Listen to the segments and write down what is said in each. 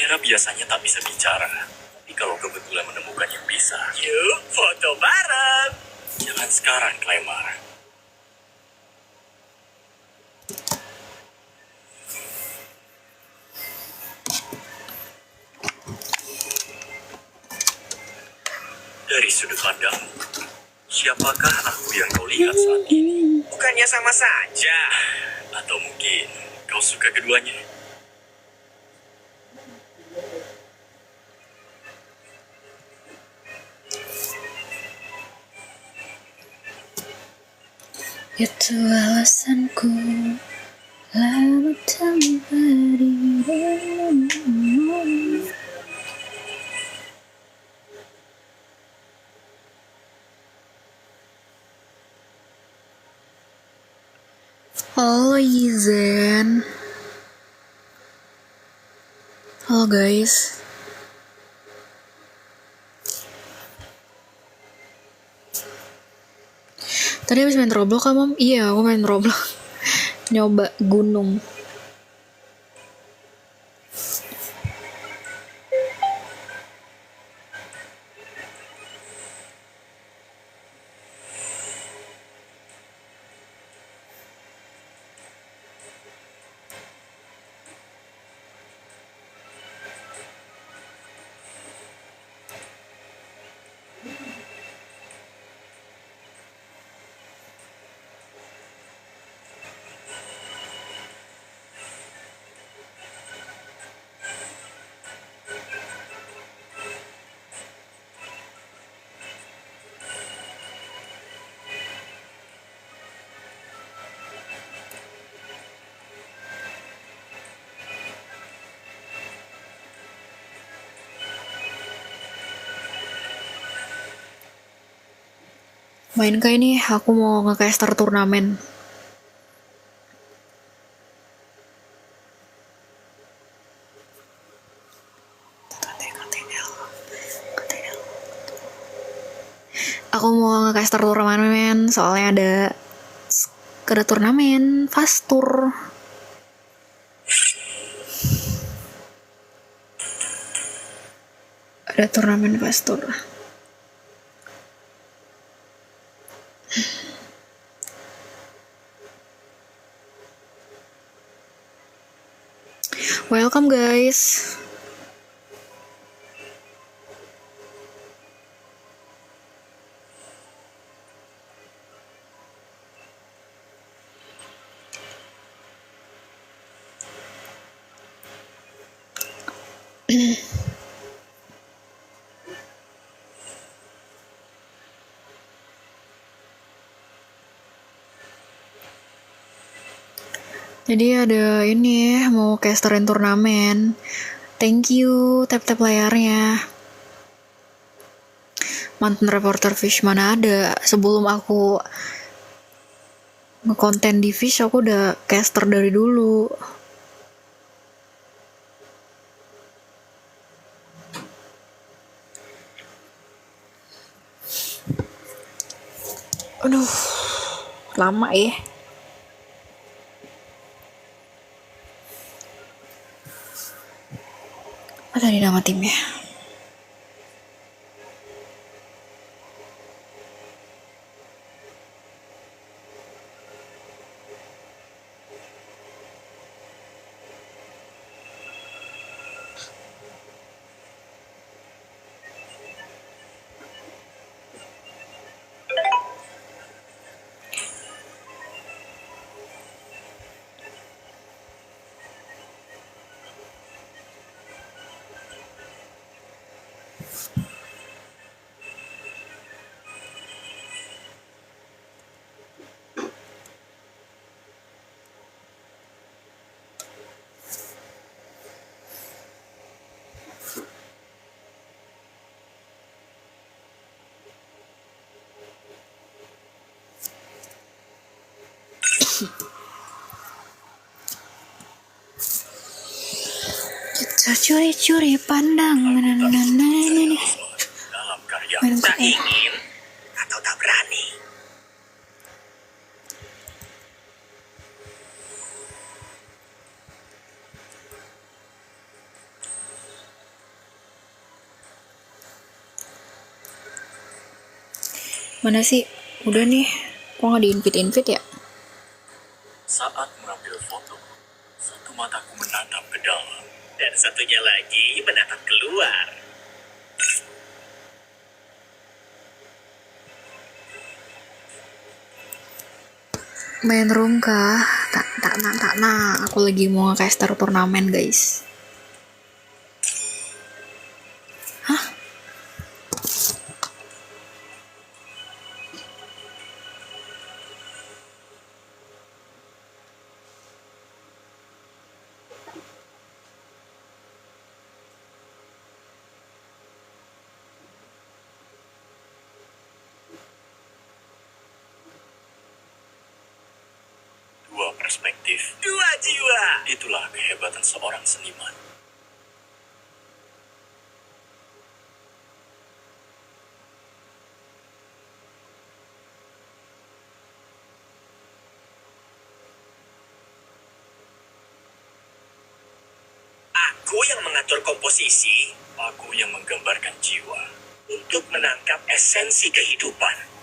Kamera biasanya tak bisa bicara, tapi kalau kebetulan menemukan yang bisa, yuk foto bareng. Jangan sekarang, Clemar. Dari sudut pandang, siapakah aku yang kau lihat saat ini? Bukannya sama saja? Atau mungkin kau suka keduanya? Itu alasanku lama tanpa dirimu. Halo Yizen. Halo guys. Tadi habis main Roblox kan, Mam? Iya, aku main Roblox. Nyoba gunung. Main kayak ini, aku mau nge-caster turnamen. Aku mau nge-caster turnamen, soalnya ada turnamen fast tour. Ada turnamen fast tour. Welcome guys. Jadi ada ini mau casterin turnamen. Thank you, tap-tap layarnya. Mantan reporter Fish mana ada. Sebelum aku ngekonten di Fish, aku udah caster dari dulu. Aduh, lama ya. Apa tadi nama timnya? Kita curi-curi pandang. Dalam karya tak ingin atau tak berani. Mana sih? Udah nih. Kok nggak di-invite-invite ya? Saat mengambil foto, satu mataku menatap ke dalam, dan satunya lagi menatap keluar. Main room kah? Tak, nah. Aku lagi mau nge-caster turnamen, guys. Hah? Dua perspektif, dua jiwa. Itulah kehebatan seorang seniman. Aku yang mengatur komposisi, aku yang menggambarkan jiwa untuk menangkap esensi kehidupan.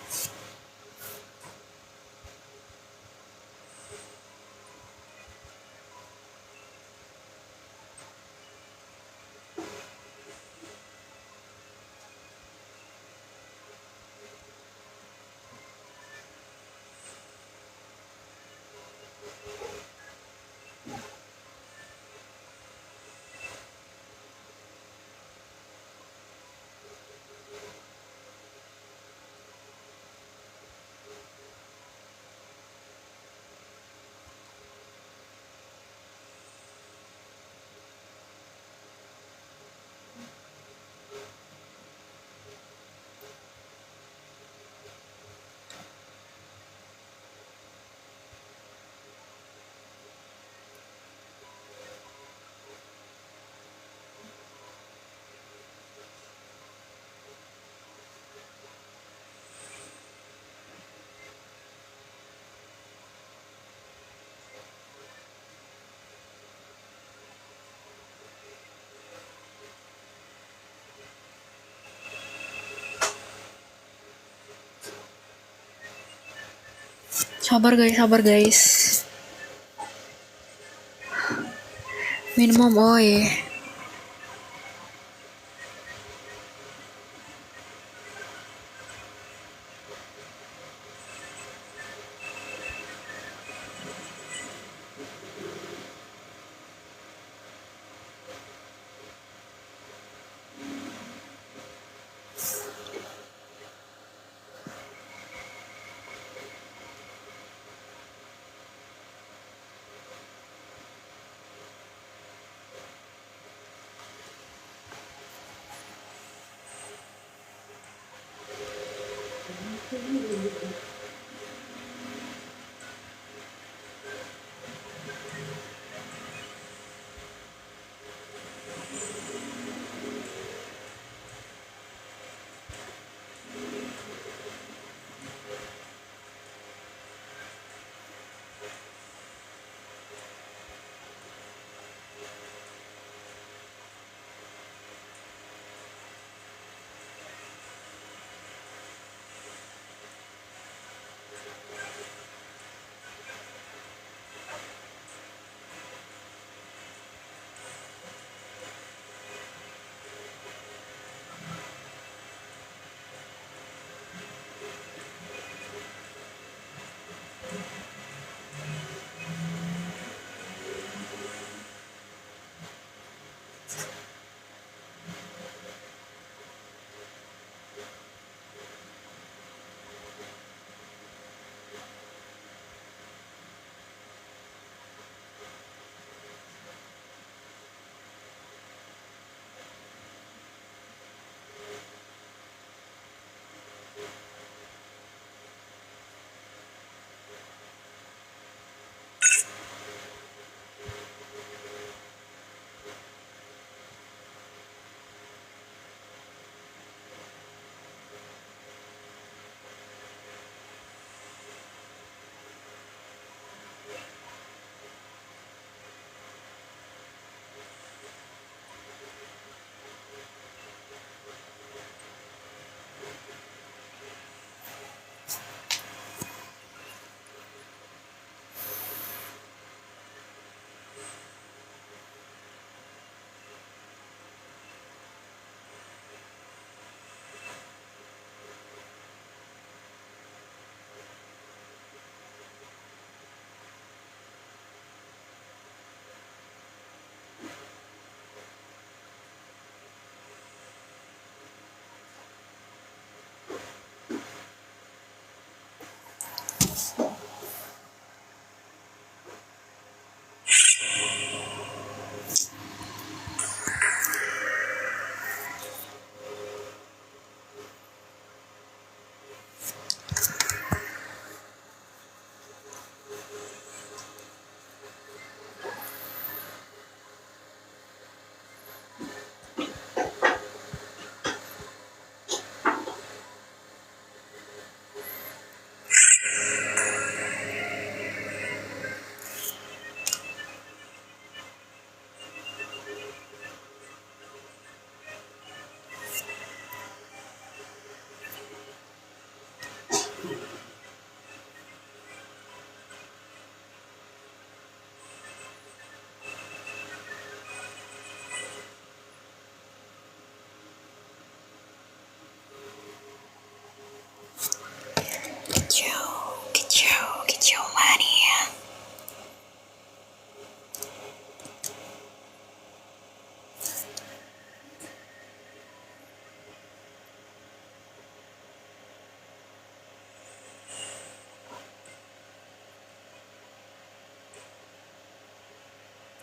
Sabar guys. Minimum, oi.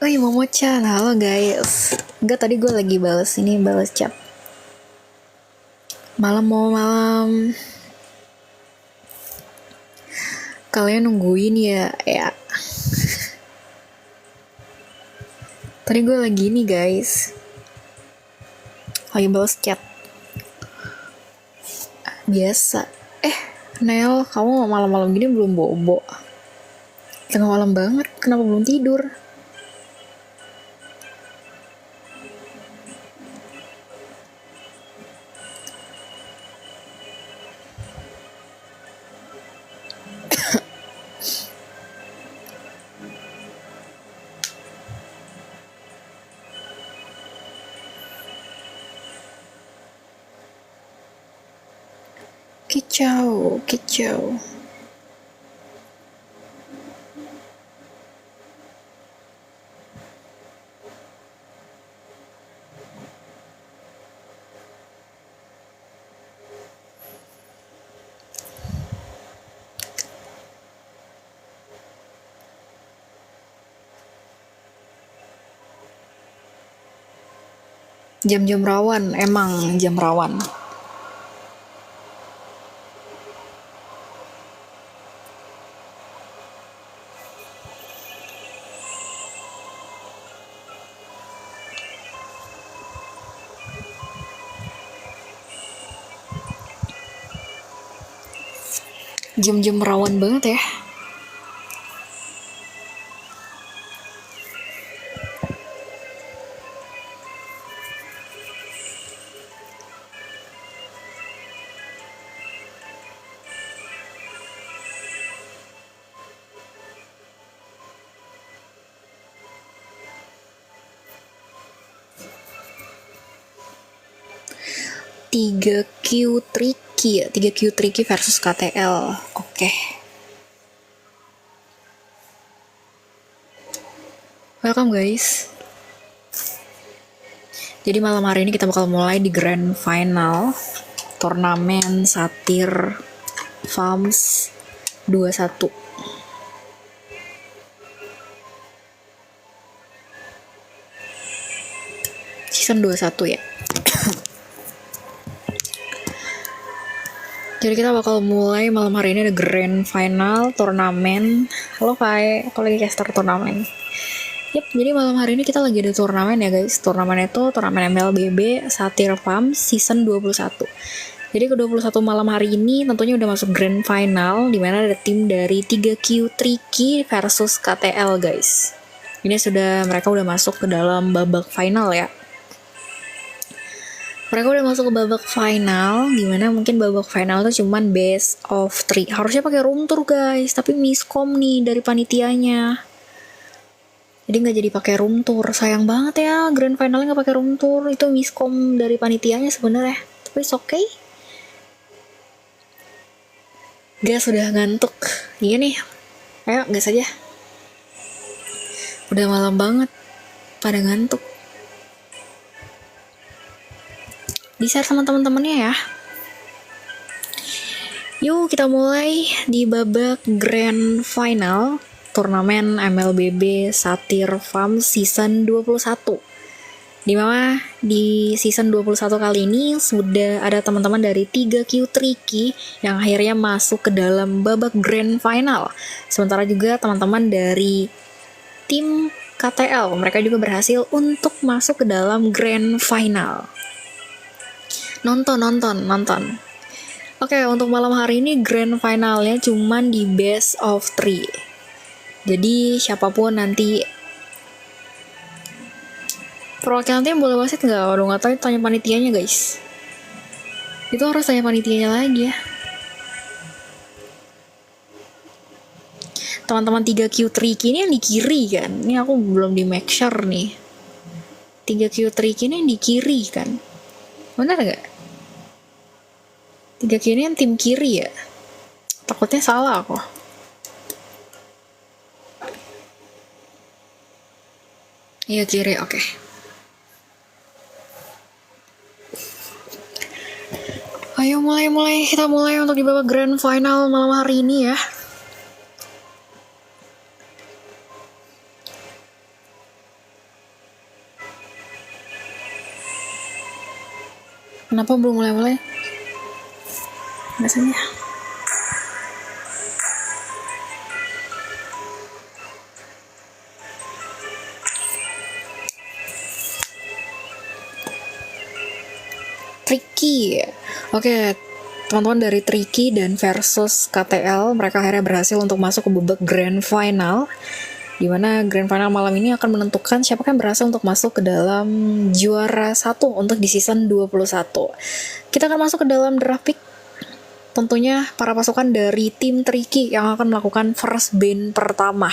Wih, Momo-chan, halo guys. Enggak, tadi gue lagi balas chat. Malam. Kalian nungguin ya. Tadi gue lagi ini guys. Lagi balas chat. Biasa. Nel, kamu malam-malam gini belum bobo? Tengah malam banget, kenapa belum tidur? Kicau. Jam-jam rawan, emang jam rawan. Jam-jam rawan banget ya. Tiga Q Tricky versus KTL. Oke. Welcome guys. Jadi malam hari ini kita bakal mulai di grand final turnamen Satir Farms 21. Season 21 ya. Jadi kita bakal mulai malam hari ini ada grand final turnamen. Halo Kai, aku lagi caster turnamen. Jadi malam hari ini kita lagi ada turnamen ya guys. Turnamen itu turnamen MLBB Satir Farms season 21. Jadi ke 21 malam hari ini tentunya udah masuk grand final, dimana ada tim dari 3Q Tricky versus KTL guys. Ini mereka udah masuk ke dalam babak final ya. Mereka udah masuk ke babak final, dimana mungkin babak final tuh cuman best of 3. Harusnya pakai room tour guys, tapi miskom nih dari panitianya. Jadi nggak jadi pakai room tour, sayang banget ya grand finalnya nggak pakai room tour. Itu miskom dari panitianya sebenarnya, tapi it's okay. Gas udah ngantuk, iya nih. Ayo gas aja. Udah malam banget, pada ngantuk. Di-share sama teman-temannya ya. Yuk kita mulai di babak grand final turnamen MLBB Satir Farms season 21. Dimana di season 21 kali ini sudah ada teman-teman dari 3Q Tricky yang akhirnya masuk ke dalam babak grand final. Sementara juga teman-teman dari tim KTL, mereka juga berhasil untuk masuk ke dalam grand final. Nonton. Oke, untuk malam hari ini grand finalnya cuman di best of 3. Jadi siapapun nanti perwakilan tim boleh wasit nggak? Waduh nggak tahu, tanya panitianya guys. Itu harus tanya panitianya lagi ya. Teman-teman 3Q Tricky ini yang di kiri kan? Ini aku belum di make sure nih. 3Q Tricky ini yang di kiri kan? Benar nggak? 3Q ini yang tim kiri ya? Takutnya salah aku. Iya kiri, oke. Ayo kita mulai untuk di babak grand final malam hari ini ya. Kenapa belum mulai-mulai? Biasanya. Tricky. Oke, teman-teman dari Tricky dan versus KTL, mereka akhirnya berhasil untuk masuk ke babak Grand Final, di mana Grand Final malam ini akan menentukan siapa yang berhasil untuk masuk ke dalam juara 1 untuk di season 21. Kita akan masuk ke dalam draft pick. Tentunya para pasukan dari tim Tricky yang akan melakukan first ban pertama.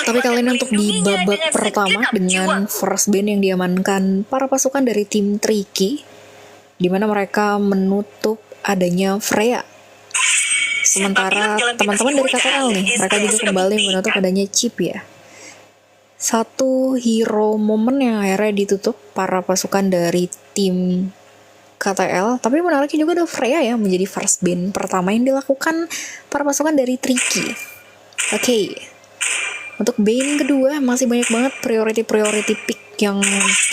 Tapi kali ini untuk di babak pertama dengan first ban yang diamankan para pasukan dari tim Tricky, di mana mereka menutup adanya Freya. Sementara teman-teman dari KTL nih, mereka juga kembali menutup adanya Chip ya. Satu hero moment yang akhirnya ditutup para pasukan dari tim KTL. Tapi menariknya juga ada Freya ya menjadi first ban pertama yang dilakukan para pasukan dari Tricky. Oke. Untuk ban kedua masih banyak banget priority pick yang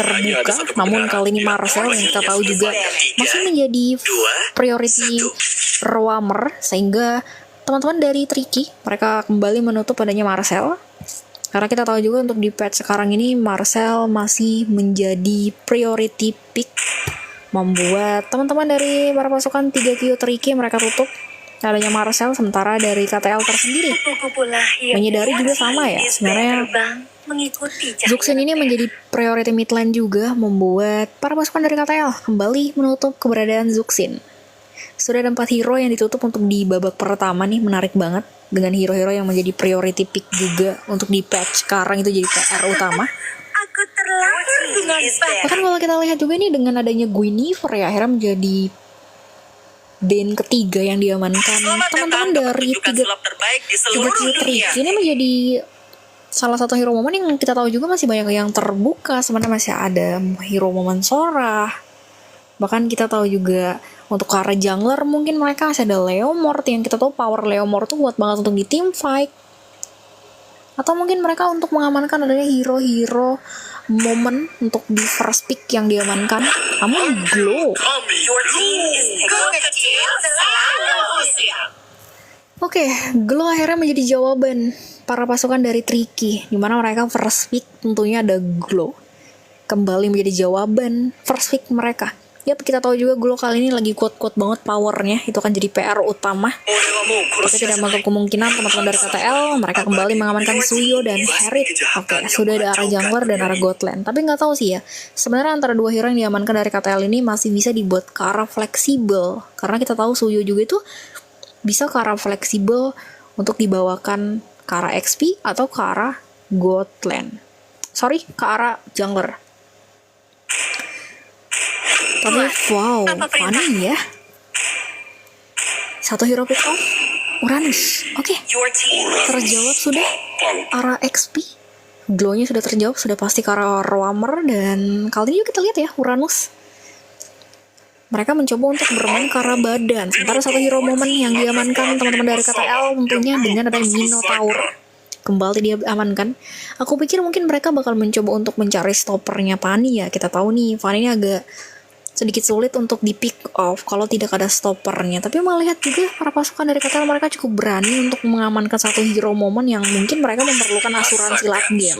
terbuka, namun kali ini Marcel yang kita tahu juga masih menjadi priority roamer, sehingga teman-teman dari Tricky mereka kembali menutup adanya Marcel. Karena kita tahu juga untuk di patch sekarang ini Marcel masih menjadi priority pick, membuat teman-teman dari para pasukan 3Q Tricky mereka tutup adanya Marcel, sementara dari KTL tersendiri menyadari juga sama ya. Sebenarnya Zuxin ini menjadi priority mid lane juga, membuat para pasukan dari KTL kembali menutup keberadaan Zuxin. Sudah ada 4 hero yang ditutup untuk di babak pertama nih, menarik banget. Dengan hero-hero yang menjadi priority pick juga untuk di patch sekarang itu jadi PR utama. Bahkan kalau kita lihat juga nih dengan adanya Guinevere ya, akhirnya menjadi ban ketiga yang diamankan teman-teman dari 3Q Tricky. Ini menjadi salah satu hero momen yang kita tahu juga masih banyak yang terbuka. Sebenarnya masih ada hero momen Sora. Bahkan kita tahu juga untuk ke arah jungler mungkin mereka masih ada Leomord yang kita tahu power Leomord tuh kuat banget untuk di team fight. Atau mungkin mereka untuk mengamankan adanya hero-hero momen untuk di first pick yang diamankan. Namun Glow. Oke, Glow akhirnya menjadi jawaban para pasukan dari Tricky, di mana mereka first pick tentunya ada Glow. Kembali menjadi jawaban first pick mereka. Yap, kita tahu juga Glow kali ini lagi kuat-kuat banget powernya, itu kan jadi PR utama. Tapi tidak menutup kemungkinan teman-teman dari KTL mereka kembali mengamankan Suyo dan Herit. Oke, sudah ada arah jungler dan arah Godland. Tapi nggak tahu sih ya, sebenarnya antara dua hero yang diamankan dari KTL ini masih bisa dibuat ke arah fleksibel. Karena kita tahu Suyo juga itu bisa ke arah fleksibel untuk dibawakan ke arah XP atau ke arah Godland. Sorry, ke arah jungler. Tapi wow, funny ya. Satu hero pick off, Uranus. Oke, terjawab sudah arah XP. Glow-nya sudah terjawab, sudah pasti ke arah Roamer. Dan kali ini kita lihat ya, Uranus mereka mencoba untuk bermain ke arah badan. Sementara satu hero momen yang diamankan teman-teman dari KTL tentunya dengan ada Minotaur. Kembali dia amankan. Aku pikir mungkin mereka bakal mencoba untuk mencari stoppernya Fanny ya. Kita tahu nih, Fanny ini agak sedikit sulit untuk di pick off kalau tidak ada stoppernya. Tapi melihat juga para pasukan dari KTL mereka cukup berani untuk mengamankan satu hero momen yang mungkin mereka memerlukan asuransi late game.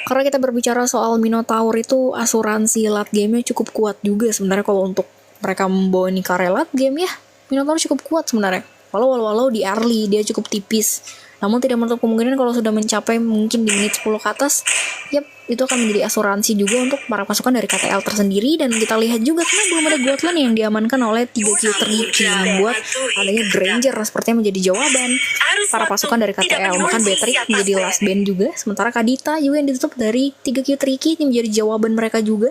Karena kita berbicara soal Minotaur itu asuransi late game-nya cukup kuat juga sebenarnya. Kalau untuk mereka membawa ini ke late game ya, Minotaur cukup kuat sebenarnya. Walau di early dia cukup tipis. Namun tidak menutup kemungkinan kalau sudah mencapai mungkin di menit 10 ke atas, yap, itu akan menjadi asuransi juga untuk para pasukan dari KTL tersendiri. Dan kita lihat juga karena belum ada Godland yang diamankan oleh 3Q Tricky, membuat adanya Granger sepertinya menjadi jawaban para pasukan dari KTL. Bahkan Beatrix menjadi last band juga, sementara Kadita juga yang ditutup dari 3Q Tricky ini menjadi jawaban mereka juga.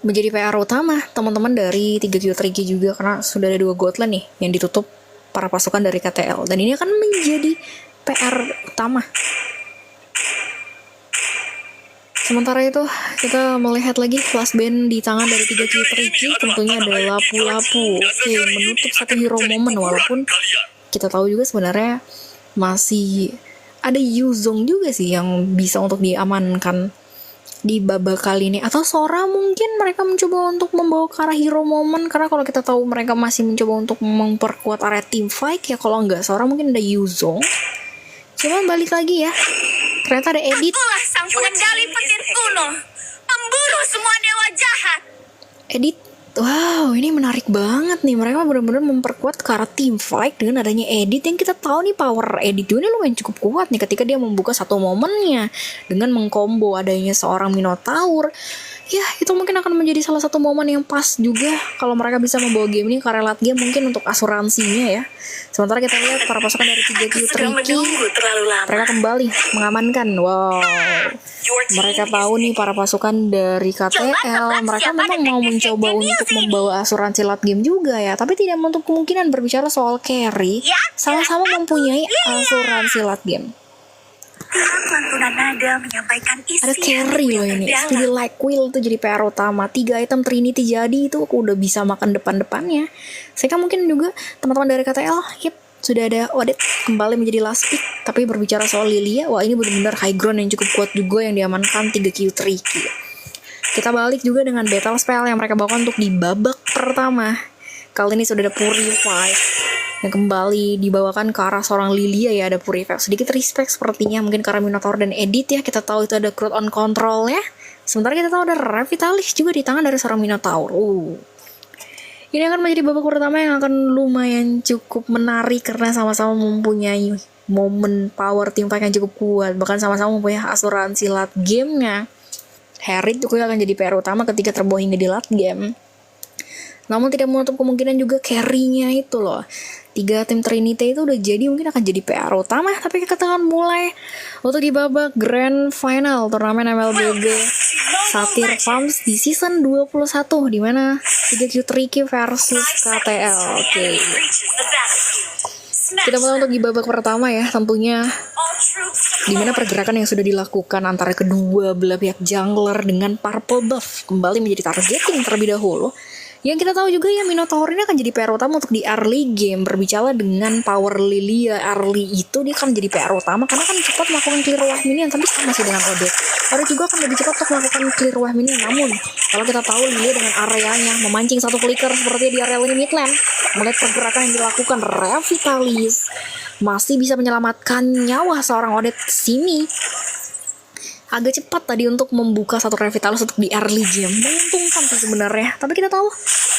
Menjadi PR utama teman-teman dari 3Q Tricky juga, karena sudah ada 2 Godland nih yang ditutup para pasukan dari KTL. Dan ini akan menjadi PR utama. Sementara itu kita melihat lagi flash band di tangan dari 3 Q Tricky, tentunya ada lapu-lapu. Oke, menutup satu hero moment, walaupun kita tahu juga sebenarnya masih ada Yuzong juga sih yang bisa untuk diamankan di babak kali ini. Atau Sora mungkin mereka mencoba untuk membawa ke arah hero moment, karena kalau kita tahu mereka masih mencoba untuk memperkuat area team fight ya. Kalau nggak Sora mungkin ada Yuzong. Cuman balik lagi ya, ternyata ada Edit. Akulah sang pengendali petir kuno, pemburu semua dewa jahat. Edit, wow, ini menarik banget nih. Mereka benar-benar memperkuat ke arah team fight dengan adanya Edit yang kita tahu nih power Edit ini lumayan cukup kuat nih ketika dia membuka satu momennya dengan mengkombo adanya seorang Minotaur. Ya, itu mungkin akan menjadi salah satu momen yang pas juga kalau mereka bisa membawa game ini ke arah late game, mungkin untuk asuransinya ya. Sementara kita lihat para pasukan dari 3 Q Tricky, mereka kembali mengamankan. Wow, mereka tahu nih para pasukan dari KTL, mereka memang mau mencoba untuk membawa asuransi late game juga ya, tapi tidak menutup kemungkinan berbicara soal carry, sama-sama mempunyai asuransi late game. Lantunan nada menyampaikan isi. Ada carry loh ini. Speedy Like Will itu jadi PR utama. 3 item Trinity jadi itu aku udah bisa makan depan-depannya. Sehingga mungkin juga teman-teman dari KTL, sudah ada Odette kembali menjadi last pick. Tapi berbicara soal Lilia, wah ini benar-benar high ground yang cukup kuat juga yang diamankan 3 Q Tricky. Kita balik juga dengan battle spell yang mereka bawakan untuk di babak pertama. Kali ini sudah ada Purify yang kembali dibawakan ke arah seorang Lilia ya, ada Purify. Sedikit respect sepertinya mungkin karena Minotaur dan Edit ya. Kita tahu itu ada Crowd on Control ya. Sementara kita tahu ada Revitalis juga di tangan dari seorang Minotaur. Ini akan menjadi babak pertama yang akan lumayan cukup menarik karena sama-sama mempunyai momen power team fight yang cukup kuat. Bahkan sama-sama mempunyai asuransi late game-nya. Harry juga akan jadi PR utama ketika terbawa hingga di late game. Namun tidak menutup kemungkinan juga carry-nya itu loh. 3 tim Trinity itu udah jadi, mungkin akan jadi PR utama. Tapi kita akan mulai untuk di babak Grand Final turnamen MLBB Satyr Farms di season 21, di mana 3 Q Tricky versus KTL. Oke. Kita mulai untuk di babak pertama ya, tentunya di mana pergerakan yang sudah dilakukan antara kedua belah pihak jungler dengan purple buff kembali menjadi targeting terlebih dahulu. Yang kita tahu juga ya, Minotaur ini akan jadi PR utama untuk di early game. Berbicara dengan power Lilia early itu, dia akan jadi PR utama karena kan cepat melakukan clear wave minion. Tapi sama sih dengan Odette, Odette juga akan lebih cepat untuk melakukan clear wave minion. Namun kalau kita tahu Lilia dengan areanya memancing satu flicker seperti di area lini midlane, melihat pergerakan yang dilakukan Revitalis masih bisa menyelamatkan nyawa seorang Odette sini. Agak cepat tadi untuk membuka satu Revitalis untuk di early game. Menguntungkan sih sebenarnya. Tapi kita tahu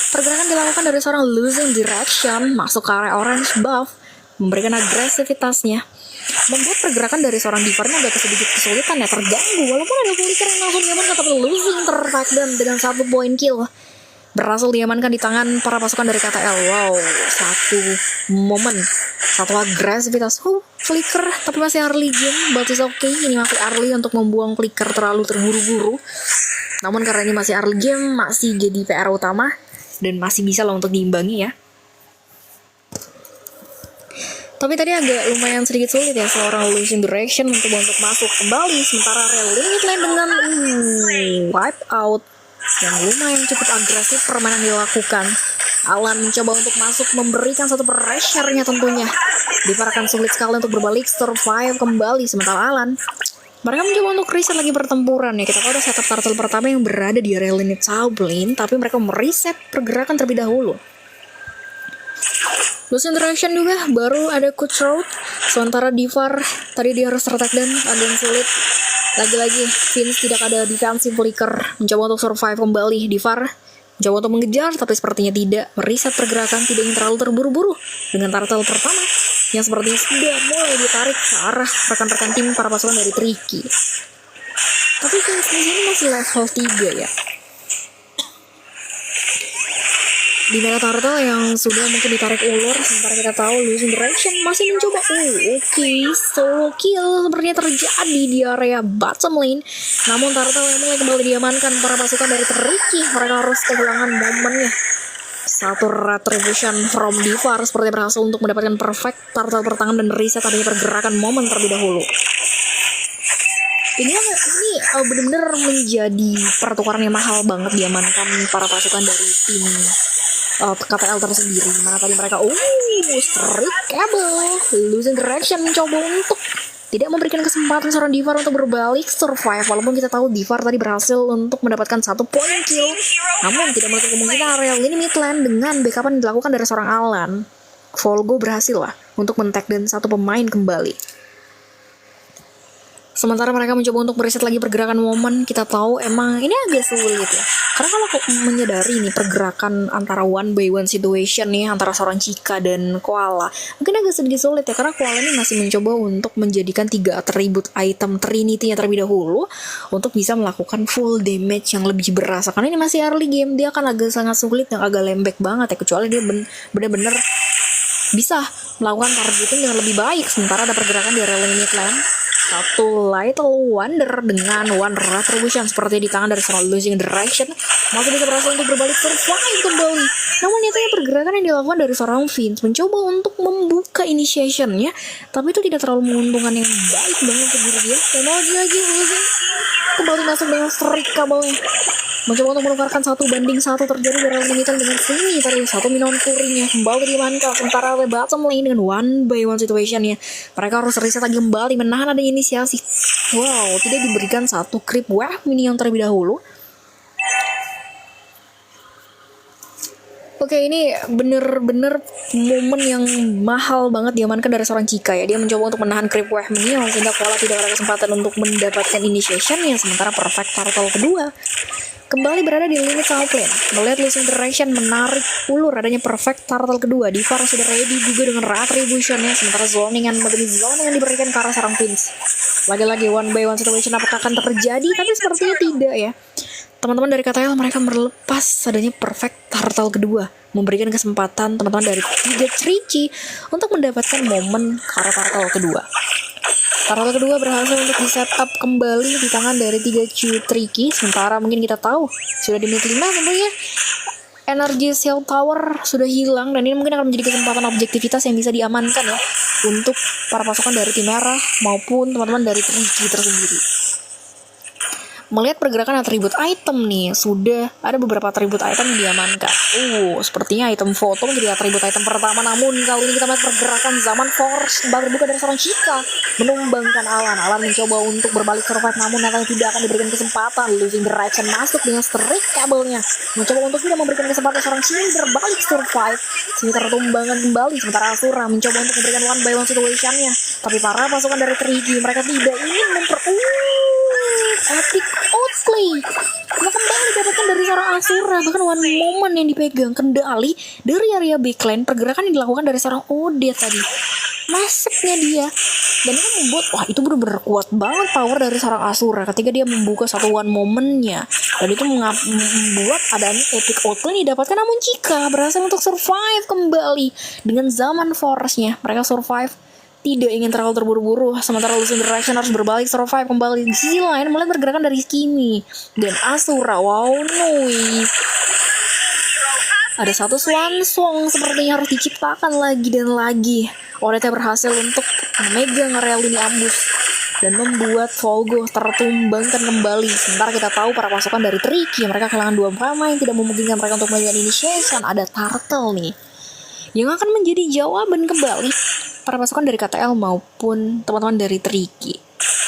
pergerakan dilakukan dari seorang losing direction masuk ke area orange buff, memberikan agresivitasnya, membuat pergerakan dari seorang Divar ini agak sedikit kesulitan ya, terganggu. Walaupun ada flicker yang langsung diamankan, tapi losing tertakdan dengan 1 point kill berhasil diamankan di tangan para pasukan dari KTL. Wow, satu momen, satu agresivitas. Flicker, tapi masih early game, but it's okay. Ini masih early untuk membuang flicker terlalu terburu-buru. Namun karena ini masih early game, masih jadi PR utama dan masih bisa lah untuk diimbangi ya. Tapi tadi agak lumayan sedikit sulit ya seorang losing direction untuk masuk kembali. Sementara real limit lain dengan wipe out yang lumayan cukup agresif permainan dilakukan. Alan mencoba untuk masuk, memberikan satu pressure-nya tentunya. Divar akan sulit sekali untuk berbalik survive kembali. Sementara Alan, mereka mencoba untuk reset lagi pertempuran ya. Kita tahu ada setup turtle pertama yang berada di area limit top lane, tapi mereka mereset pergerakan terlebih dahulu. Losing direction juga, baru ada Cutthroat. Sementara Divar, tadi dia harus tertak dan agak sulit. Lagi-lagi Vince tidak ada defensive flicker, mencoba untuk survive kembali. Divar mencoba untuk mengejar, tapi sepertinya tidak. Mereset pergerakan, tidak ingin terlalu terburu-buru dengan turtle pertama yang sepertinya sudah mulai ditarik ke arah rekan-rekan tim para pasukan dari Tricky. Tapi Vince di sini masih level 3 ya. Di mana turtle yang sudah mungkin ditarik ulur, sementara kita tahu losing direction masih mencoba. Oke, solo kill sepertinya terjadi di area bottom lane. Namun turtle yang mulai kembali diamankan para pasukan dari Tricky. Mereka harus kehilangan momennya. Satu retribution from Divar seperti berhasil untuk mendapatkan perfect turtle pertangan dan reset adanya pergerakan momen terlebih dahulu. Ini benar-benar menjadi pertukaran yang mahal banget diamankan para pasukan dari tim KTL tersendiri. Mana tadi mereka Streak Cable losing direction, mencoba untuk tidak memberikan kesempatan seorang Divar untuk berbalik survive. Walaupun kita tahu Divar tadi berhasil untuk mendapatkan 1 poin kill, namun tidak menutup kemungkinan area ini mid lane dengan backupan yang dilakukan dari seorang Alan. Volgo berhasil lah untuk men-tag dan 1 pemain kembali. Sementara mereka mencoba untuk mereset lagi pergerakan momen, kita tahu emang ini agak sulit ya. Karena kalau menyadari nih pergerakan antara one by one situation nih antara seorang Chica dan Koala, mungkin agak sedikit sulit ya, karena Koala ini masih mencoba untuk menjadikan 3 atribut item Trinity-nya terlebih dahulu untuk bisa melakukan full damage yang lebih berasa. Karena ini masih early game, dia akan agak sangat sulit dan agak lembek banget ya, kecuali dia bener-bener bisa melakukan targeting dengan lebih baik. Sementara ada pergerakan di area mid lane, 1 Little Wonder dengan One Retribution seperti di tangan dari seorang Losing Direction masih bisa berhasil untuk berbalik survive kembali. Namun nyatanya pergerakan yang dilakukan dari seorang Vince mencoba untuk membuka initiation-nya, tapi itu tidak terlalu menguntungkan yang baik banget untuk diri dia. Dan lagi-lagi Losing kembali masuk dengan streak kabelnya, mencoba untuk menukarkan 1-1 terjadi dari limitan dengan sini tadi 1 Minon Kurinya kembali diamankan. Sementara oleh bottom lane dengan one by one situationnya, mereka harus reset lagi kembali menahan adanya inisiasi. Wow, tidak diberikan 1 creep wave minion terlebih dahulu. Oke, ini bener-bener momen yang mahal banget diamankan dari seorang Chica ya. Dia mencoba untuk menahan creep wave minion sehingga Koala tidak ada kesempatan untuk mendapatkan initiation ya. Sementara perfect turtle kedua kembali berada di limit south lane. Melihat losing direction menarik ulur adanya perfect turtle kedua, Divar sudah ready juga dengan retribution ya. Sementara zoningan diberikan ke arah seorang Vince. Lagi-lagi one by one situation apakah akan terjadi, tapi sepertinya tidak ya. Teman-teman dari KTL mereka melepas adanya perfect turtle kedua, memberikan kesempatan teman-teman dari 3 Tricky untuk mendapatkan momen karena turtle kedua. Turtle kedua berhasil untuk di-setup kembali di tangan dari 3 Tricky. Sementara mungkin kita tahu sudah di mid 5 tentunya energi Cell Tower sudah hilang, dan ini mungkin akan menjadi kesempatan objektivitas yang bisa diamankan ya untuk para pasukan dari tim merah maupun teman-teman dari Tricky tersendiri. Melihat pergerakan atribut item nih, sudah ada beberapa atribut item yang diamankan. Sepertinya item foto menjadi atribut item pertama, namun kali ini kita melihat pergerakan zaman Force baru buka dari seorang Chica menumbangkan Alan. Alan mencoba untuk berbalik survive, namun nyatanya tidak akan diberikan kesempatan. Losing Direction masuk dengan streak kabelnya, mencoba untuk tidak memberikan kesempatan seorang Cinder balik survive sehingga tertumbangkan kembali. Sementara Asura mencoba untuk memberikan one by one situationnya, tapi para pasukan dari Tricky mereka tidak ingin epic outplay kembali didapatkan dari seorang Asura. Bahkan one moment yang dipegang kendali dari area backline, pergerakan yang dilakukan dari seorang Odette tadi, masuknya dia, dan itu membuat itu benar-benar kuat banget power dari seorang Asura ketika dia membuka satu one momennya, dan itu membuat adanya epic outplay didapatkan. Namun Chica berhasil untuk survive kembali dengan zaman force-nya. Mereka survive, tidak ingin terlalu terburu-buru. Sementara Losing Direction harus berbalik survive kembali. Di sisi lain mulai bergerakan dari Kimi dan Asura. Nui ada satu swan song sepertinya harus diciptakan lagi dan lagi. Odette berhasil untuk memegang area lini ambush dan membuat Volgo tertumbangkan kembali. Sementara kita tahu para pasukan dari Tricky mereka kehilangan 2 pemain, tidak memungkinkan mereka untuk melakukan initiation. Ada Turtle nih yang akan menjadi jawaban kembali para pasukan dari KTL maupun teman-teman dari Tricky.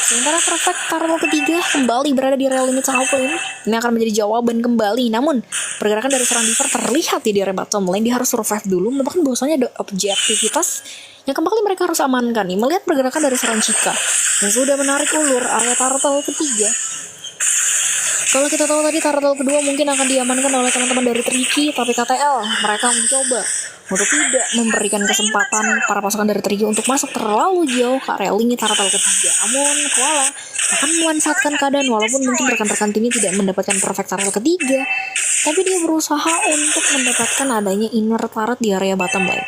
Sementara perfect turtle ketiga kembali berada di area limit south lane. Ini akan menjadi jawaban kembali. Namun pergerakan dari seorang Divar terlihat di area bottom lane. Dia harus survive dulu, merupakan bahwasanya ada objektivitas yang kembali mereka harus amankan nih. Melihat pergerakan dari seorang Chica yang sudah menarik ulur area turtle ketiga, kalau kita tahu tadi turtle kedua mungkin akan diamankan oleh teman-teman dari Tricky, tapi KTL mereka mencoba untuk tidak memberikan kesempatan para pasukan dari Tricky untuk masuk terlalu jauh ke area lini turtle ketiga. Namun Koala akan memanfaatkan keadaan, walaupun mungkin rekan-rekan timnya tidak mendapatkan perfect turtle ketiga, tapi dia berusaha untuk mendapatkan adanya inner turret di area bottom lane.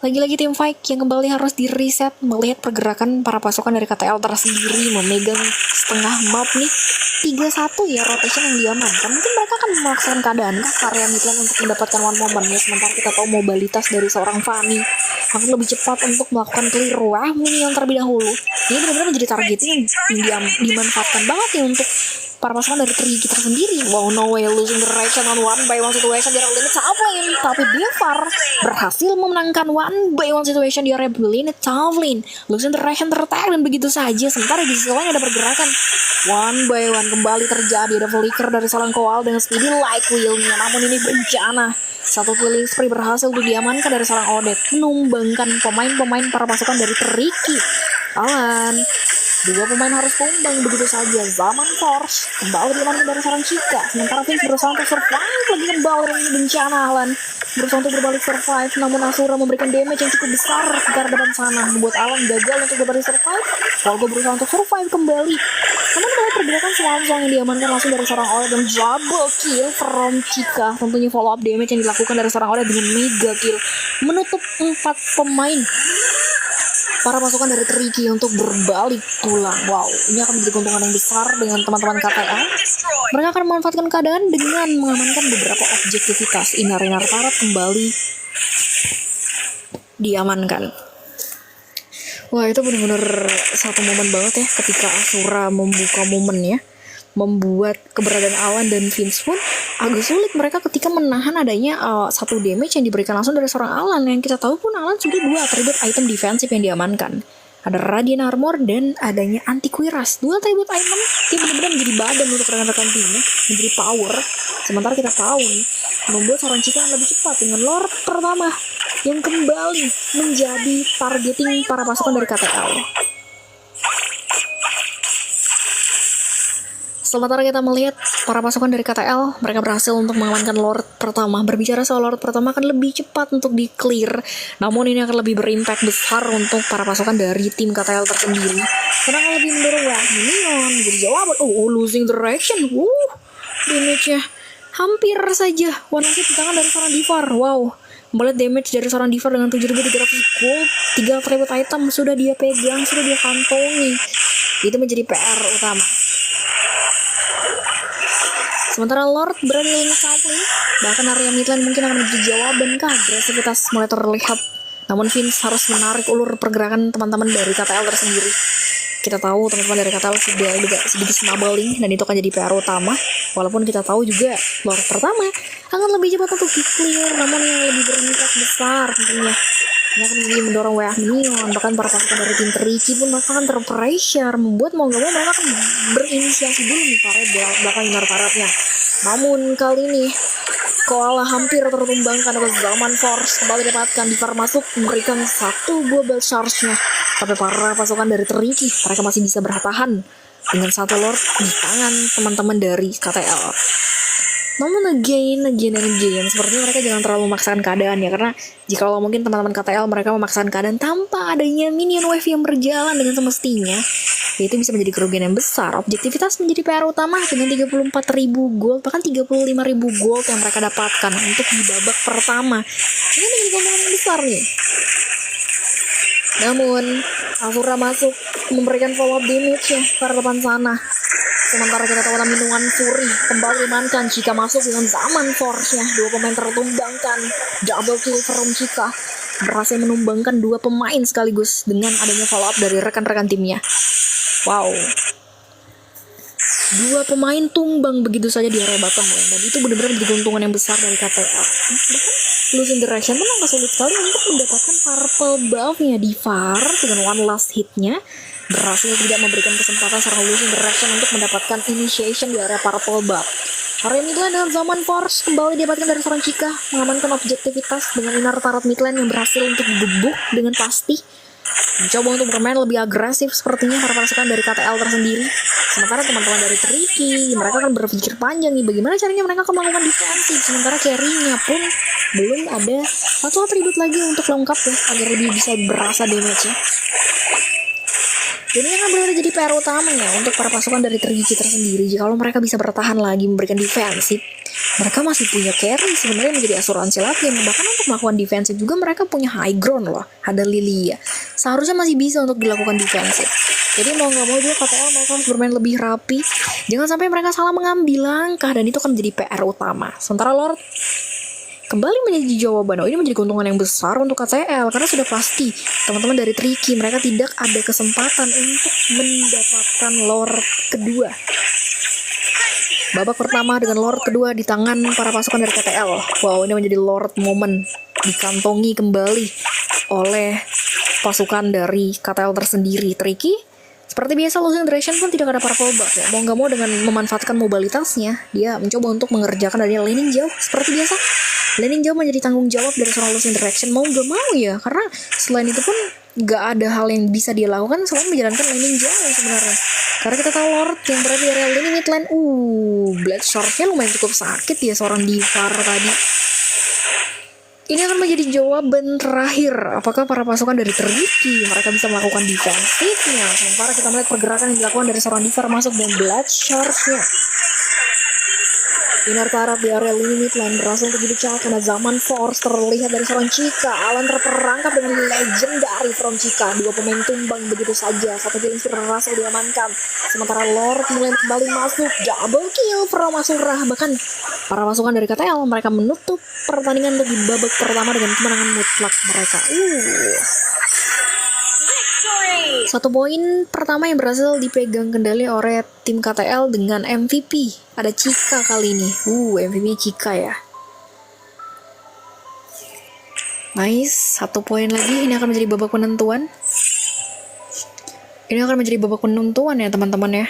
Lagi-lagi tim fight yang kembali harus di-reset melihat pergerakan para pasukan dari KTL tersendiri memegang setengah map nih. 3-1 ya rotation yang diamankan. Mungkin mereka akan memaksakan keadaan kah area Midland untuk mendapatkan one moment ya. Sementara kita tahu mobilitas dari seorang Fanny akan lebih cepat untuk melakukan clear wah minion terlebih dahulu. Ini benar-benar menjadi target yang dimanfaatkan banget ya untuk para pasukan dari Trigi tersendiri. Wow, no way losing the direction on one by one situation di area limit Tavlin. Tapi Biafar berhasil memenangkan one by one situation di area limit Tavlin. Losing the direction tertarik dan begitu saja. Sementara di sisi lain ada pergerakan one by one kembali terjadi. Ada flicker dari seorang Koal dengan speedy like wheelnya. Namun ini bencana. Satu killing spree berhasil untuk diamankan dari seorang Odet, menumbangkan pemain-pemain para pasukan dari Triki. Alan, dua pemain harus tumbang begitu saja. Zaman Force kembali diamankan dari seorang Chica. Sementara Vince berusaha untuk survive lagi kembali dari bencana. Alan berusaha untuk berbalik survive, namun Asura memberikan damage yang cukup besar ke garda sana, membuat Alan gagal untuk berbalik survive. Volgo berusaha untuk survive kembali. Namun dari pergerakan selang-selang yang diamankan langsung dari seorang Oled dan double kill from Chica. Tentunya follow up damage yang dilakukan dari seorang Oled dengan mega kill menutup 4 pemain para pasukan dari Triki untuk berbalik pulang. Wow, ini akan menjadi keuntungan yang besar dengan teman-teman KTL. Mereka akan memanfaatkan keadaan dengan mengamankan beberapa objektivitas. Inar-inar Tarat kembali diamankan. Wah, itu benar-benar satu momen banget ya ketika Asura membuka momennya, membuat keberadaan Alan dan Vince pun agak sulit mereka ketika menahan adanya satu damage yang diberikan langsung dari seorang Alan. Yang kita tahu pun Alan sudah 2 atribut item defensif yang diamankan. Ada Radiant Armor dan adanya Anti Kuiras. 2 atribut item yang benar-benar menjadi badan untuk rekan-rekan timnya, menjadi power. Sementara kita tahu nih, membuat seorang Chica yang lebih cepat dengan Lord pertama yang kembali menjadi targeting para pasukan dari KTL. Sementara kita melihat para pasukan dari KTL, mereka berhasil untuk mengamankan Lord pertama. Berbicara soal Lord pertama akan lebih cepat untuk di-clear, namun ini akan lebih berimpact besar untuk para pasukan dari tim KTL tersendiri. Karena akan lebih mendorong wah minion, jadi jawaban. Losing direction. Damage-nya hampir saja one hit di tangan dari seorang Divar. Wow, melihat damage dari seorang Divar dengan 7.300 gold, 3 atribut item sudah dia pegang, sudah dia kantongi. Itu menjadi PR utama. Sementara Lord berada di lini South lane, bahkan area Midland mungkin akan menjadi jawaban kah agresivitas mulai terlihat. Namun Vince harus menarik ulur pergerakan teman-teman dari KTL tersendiri. Kita tahu teman-teman dari KTL sudah juga sedikit snubbling dan itu akan jadi PR utama. Walaupun kita tahu juga Lord pertama akan lebih cepat untuk di-clear, namun yang lebih berimpact besar tentunya. Ini akan lebih mendorong WA minion, bahkan para pasukan dari tim Triki pun mereka akan terpressure, membuat mau gak mau mereka akan berinisiasi dulu nih para belakang Inar Taratnya. Namun kali ini Koala hampir tertumbangkan oleh Zaman Force, kembali dapatkan Divar masuk memberikan 1 buah belt charge-nya. Tapi para pasukan dari Triki mereka masih bisa bertahan dengan 1 Lord di tangan teman-teman dari KTL. Namun again, sepertinya mereka jangan terlalu memaksakan keadaan ya, karena jika mungkin teman-teman KTL mereka memaksakan keadaan tanpa adanya minion wave yang berjalan dengan semestinya, itu bisa menjadi kerugian yang besar. Objektivitas menjadi PR utama dengan 34.000 gold, bahkan 35.000 gold yang mereka dapatkan untuk di babak pertama. Ini menjadi keuntungan yang besar nih. Namun Asura masuk memberikan follow up damage-nya ke depan sana. Sementara kita tahu minuman Fury kembali dimainkan. Chica masuk dengan Zaman Force-nya. 2 pemain tertumbangkan. Double kill from Chica. Berhasil menumbangkan 2 pemain sekaligus dengan adanya follow up dari rekan-rekan timnya. Wow. 2 pemain tumbang begitu saja di area bottom lane. Dan itu benar-benar menjadi keuntungan yang besar dari KTL. Losing Direction pun agak sulit sekali untuk mendapatkan purple buff-nya. Divar dengan one last hit-nya berhasil tidak memberikan kesempatan seorang Losing Direction untuk mendapatkan initiation di area purple buff. Area Midland dengan Zaman Force kembali didapatkan dari seorang Chica, mengamankan objektivitas dengan Inar Tarat Midland yang berhasil untuk digebuk dengan pasti. Mencoba untuk bermain lebih agresif sepertinya para pasukan dari KTL tersendiri. Sementara teman-teman dari Triki mereka akan berpikir panjang nih bagaimana caranya mereka akan melakukan defensif. Sementara carry-nya pun belum ada 1 atribut lagi untuk lengkap ya, agar lebih bisa berasa damage-nya. Jadi ini akan benar jadi PR utamanya untuk para pasukan dari Triki tersendiri. Jika mereka bisa bertahan lagi memberikan defensif, mereka masih punya carry sebenarnya menjadi asuransi latihan. Bahkan untuk melakukan defensif juga mereka punya high ground loh. Ada Lilia. Seharusnya masih bisa untuk dilakukan defensif. Jadi mau nggak mau juga KTL mereka harus bermain lebih rapi. Jangan sampai mereka salah mengambil langkah dan itu akan menjadi PR utama. Sementara Lord kembali menjadi jawaban. Oh, ini menjadi keuntungan yang besar untuk KTL karena sudah pasti teman-teman dari Tricky mereka tidak ada kesempatan untuk mendapatkan Lord kedua. Babak pertama dengan Lord kedua di tangan para pasukan dari KTL. Wow, ini menjadi Lord moment dikantongi kembali oleh pasukan dari KTL tersendiri. Tricky seperti biasa losing direction pun tidak ada para fallback ya. Mau nggak mau dengan memanfaatkan mobilitasnya, dia mencoba untuk mengerjakan dari laning jauh. Seperti biasa, laning jauh menjadi tanggung jawab dari seorang losing direction. Mau nggak mau ya, karena selain itu pun nggak ada hal yang bisa dia lakukan selain menjalankan laning jauh sebenarnya. Karena kita tahu Lord yang berada di area lini mid lane, Blade Short-nya lumayan cukup sakit ya seorang Divar tadi. Ini akan menjadi jawaban terakhir. Apakah para pasukan dari Tricky mereka bisa melakukan defensifnya? Sementara kita melihat pergerakan yang dilakukan dari seorang Divar masuk dan Blood Short-nya. Inar Tarat di area lini mid lane berhasil untuk dipecahkan. Zaman Force terlihat dari seorang Chica. Alan terperangkap dengan legendary from Chica. Dua pemain tumbang begitu saja. Satu kill berhasil diamankan. Sementara Lord mulai kembali masuk. Double kill from Asura. Bahkan para pasukan dari KTL mereka menutup pertandingan untuk di babak pertama dengan kemenangan mutlak mereka. Satu poin pertama yang berhasil dipegang kendali oleh tim KTL dengan MVP. Ada Chica kali ini. MVP-nya Chica ya. Nice, satu poin lagi. Ini akan menjadi babak penentuan. Ini akan menjadi babak penentuan ya teman-teman ya.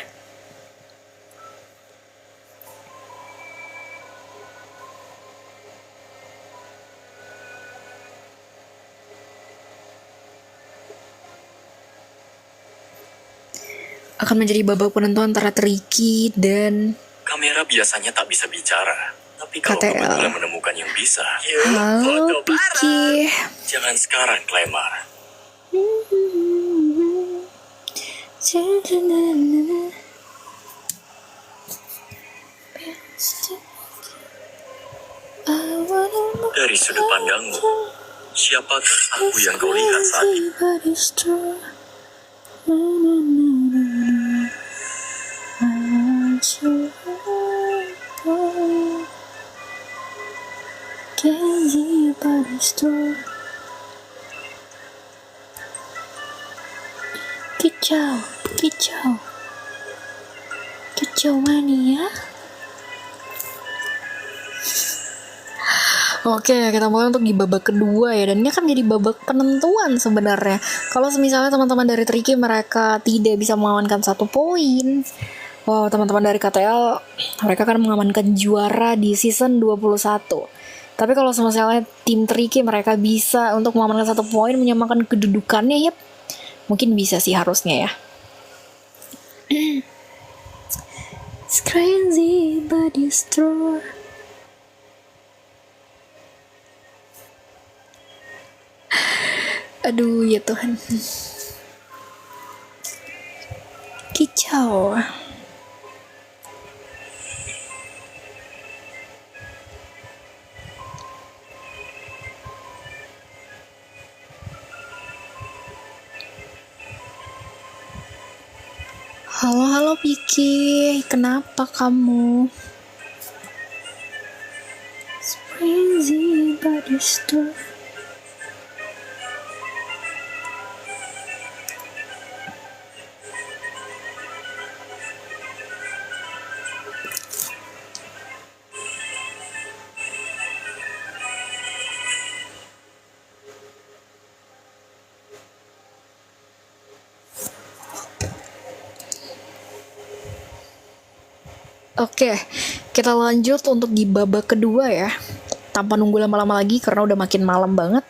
Akan menjadi babak penentuan antara Tricky dan Kamera biasanya tak bisa bicara, tapi kalau KTL. kebetulan menemukan yang bisa, halo Picky. jangan sekarang, Clemar. Dari sudut pandangmu, siapakah aku yang kau lihat saat ini? Kicau mania. Oke, kita mulai untuk di babak kedua ya, dan ini akan menjadi babak penentuan sebenarnya. Kalau misalnya teman-teman dari Tricky mereka tidak bisa mengamankan 1 poin, wow, teman-teman dari KTL mereka akan mengamankan juara di season 21. Tapi kalau misalnya tim Tricky mereka bisa untuk mengamankan 1 poin, menyamakan kedudukannya, yep, mungkin bisa sih harusnya ya. It's crazy but it's true. Aduh ya Tuhan. Kicau. Halo Vicky, kenapa kamu? It's crazy but it's true. Oke, kita lanjut untuk di babak kedua ya. Tanpa nunggu lama-lama lagi karena udah makin malam banget.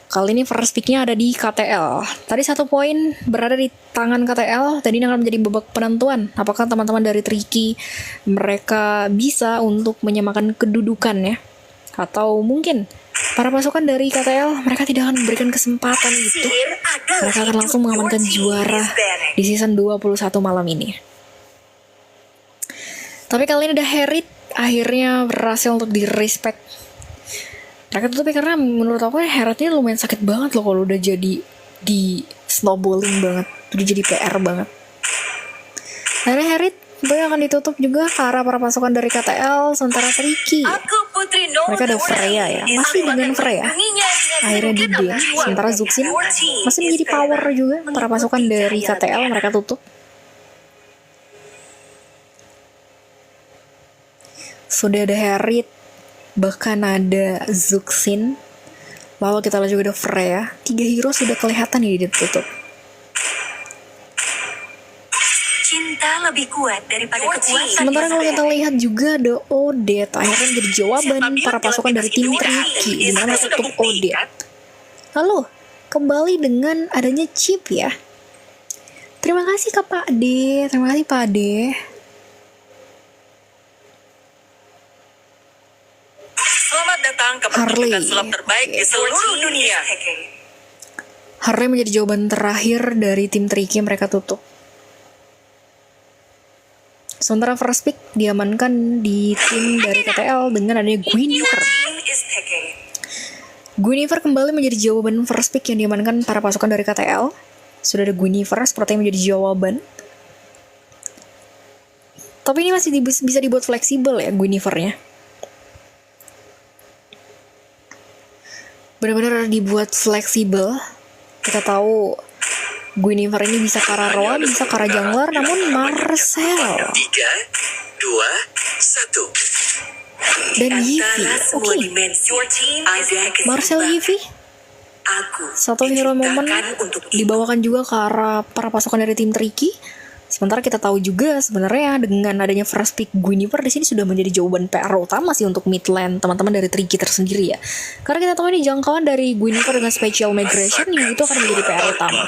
Kali ini first pick-nya ada di KTL. Tadi 1 poin berada di tangan KTL. Tadi ini akan menjadi babak penentuan. Apakah teman-teman dari Tricky mereka bisa untuk menyamakan kedudukan ya? Atau mungkin para pasukan dari KTL mereka tidak akan memberikan kesempatan itu. Mereka akan langsung mengamankan juara di season 21 malam ini. Tapi kali ini ada Herit akhirnya berhasil untuk di respect mereka tutup ya, karena menurut aku Herodnya lumayan sakit banget loh kalau udah jadi di snowballing banget, udah jadi PR banget. Akhirnya Herod akan ditutup juga ke arah para pasukan dari KTL, sementara Tricky mereka ada Freya ya, masih dengan Freya akhirnya di D, sementara Zuxin masih menjadi power juga. Para pasukan dari KTL mereka tutup. Sudah ada Herod, bahkan ada Zuxin, lalu kita lihat juga ada Freya. 3 hero sudah kelihatan nih ditutup. Cinta lebih kuat daripada kekuatan. Sementara kalau kita lihat juga ada Odette, akhirnya menjadi jawaban para pasukan dari tim Tricky di mana tutup Odette. Lalu kembali dengan adanya chip ya. Terima kasih Kak Pak D, terima kasih Pak D. Selamat datang ke Harley. pertunjukan sulap terbaik di seluruh dunia. Harley menjadi jawaban terakhir dari tim Tricky, mereka tutup. Sementara first pick diamankan di tim dari KTL dengan adanya Guinevere. Guinevere kembali menjadi jawaban first pick yang diamankan para pasukan dari KTL. Sudah ada Guinevere sepertinya menjadi jawaban. Tapi ini masih bisa dibuat fleksibel ya Guinevere-nya. Benar-benar dibuat fleksibel. Kita tahu Guinevere ini bisa ke arah Roam, bisa ke arah jungler, namun Marcel 3, 2, 1. dan Yivi. Oke, Marcel Yivi satu hero momen dibawakan juga ke arah para pasukan dari tim Tricky. Sementara kita tahu juga sebenarnya dengan adanya first pick Guinevere di sini sudah menjadi jawaban PR utama sih untuk mid lane teman-teman dari Tricky tersendiri ya. Karena kita tahu ini jangkauan dari Guinevere dengan special migration yang itu akan menjadi PR utama.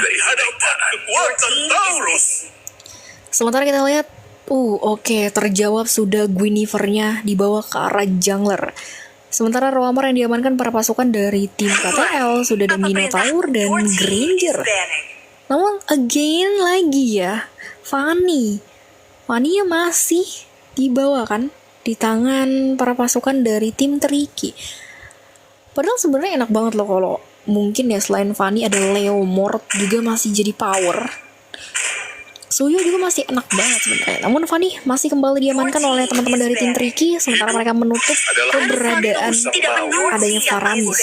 Sementara kita lihat, oke, terjawab sudah Guinevere-nya dibawa ke arah jungler. Sementara Roamer yang diamankan para pasukan dari tim KTL sudah ada Minotaur dan Granger. Namun again lagi ya, Fanny-nya masih dibawa kan di tangan para pasukan dari tim Tricky. Padahal sebenarnya enak banget loh kalau mungkin ya selain Fanny ada Leomord juga masih jadi power. Suyo juga masih enak banget sebenarnya. Namun Fanny masih kembali diamankan oleh teman-teman dari tim Tricky, sementara mereka menutup keberadaan adanya Faramis.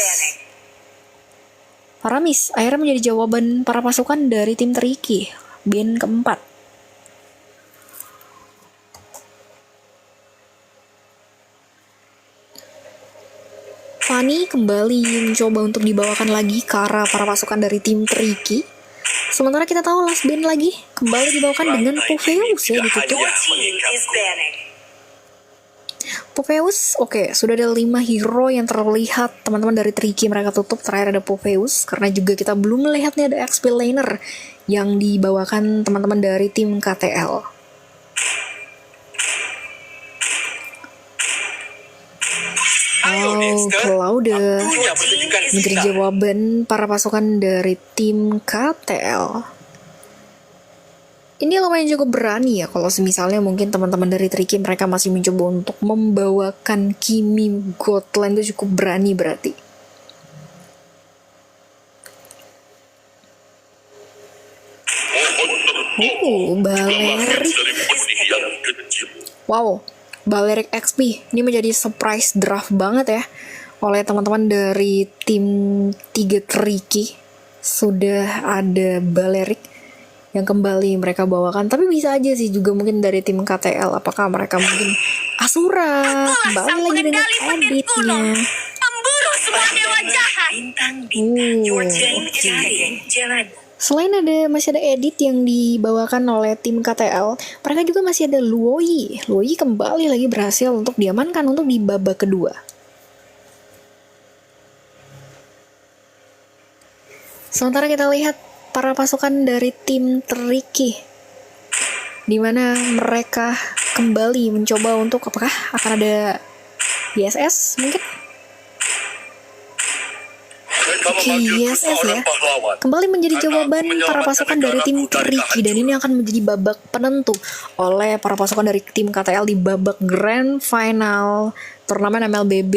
Faramis akhirnya menjadi jawaban para pasukan dari tim Tricky, band keempat. Fanny kembali mencoba untuk dibawakan lagi ke arah para pasukan dari tim Tricky. Sementara kita tahu last band lagi kembali dibawakan dengan Popheus ya ditutup. Popheus, oke, sudah ada 5 hero yang terlihat teman-teman dari Tricky mereka tutup. Terakhir ada Popheus, karena juga kita belum melihatnya ada XP laner yang dibawakan teman-teman dari tim KTL. Claude menjadi jawaban para pasukan dari tim KTL. Ini lumayan cukup berani ya kalau misalnya mungkin teman-teman dari Tricky mereka masih mencoba untuk membawakan Kimi Gotland, itu cukup berani berarti. Balerik. Wow, Balerik XP. Ini menjadi surprise draft banget ya oleh teman-teman dari tim 3 Tricky. Sudah ada Balerik yang kembali mereka bawakan, tapi bisa aja sih juga mungkin dari tim KTL. Apakah mereka mungkin Asura kembali lagi dengan editnya? Pemburu semua dewa jahat. Selain masih ada edit yang dibawakan oleh tim KTL, mereka juga masih ada Luoyi. Luoyi kembali lagi berhasil untuk diamankan untuk di babak kedua. Sementara kita lihat para pasukan dari tim Tricky, di mana mereka kembali mencoba untuk apakah akan ada BSS mungkin? Oke, YSS ya. Kembali menjadi jawaban para pasukan dari tim Tricky, dan ini akan menjadi babak penentu oleh para pasukan dari tim KTL di babak Grand Final turnamen MLBB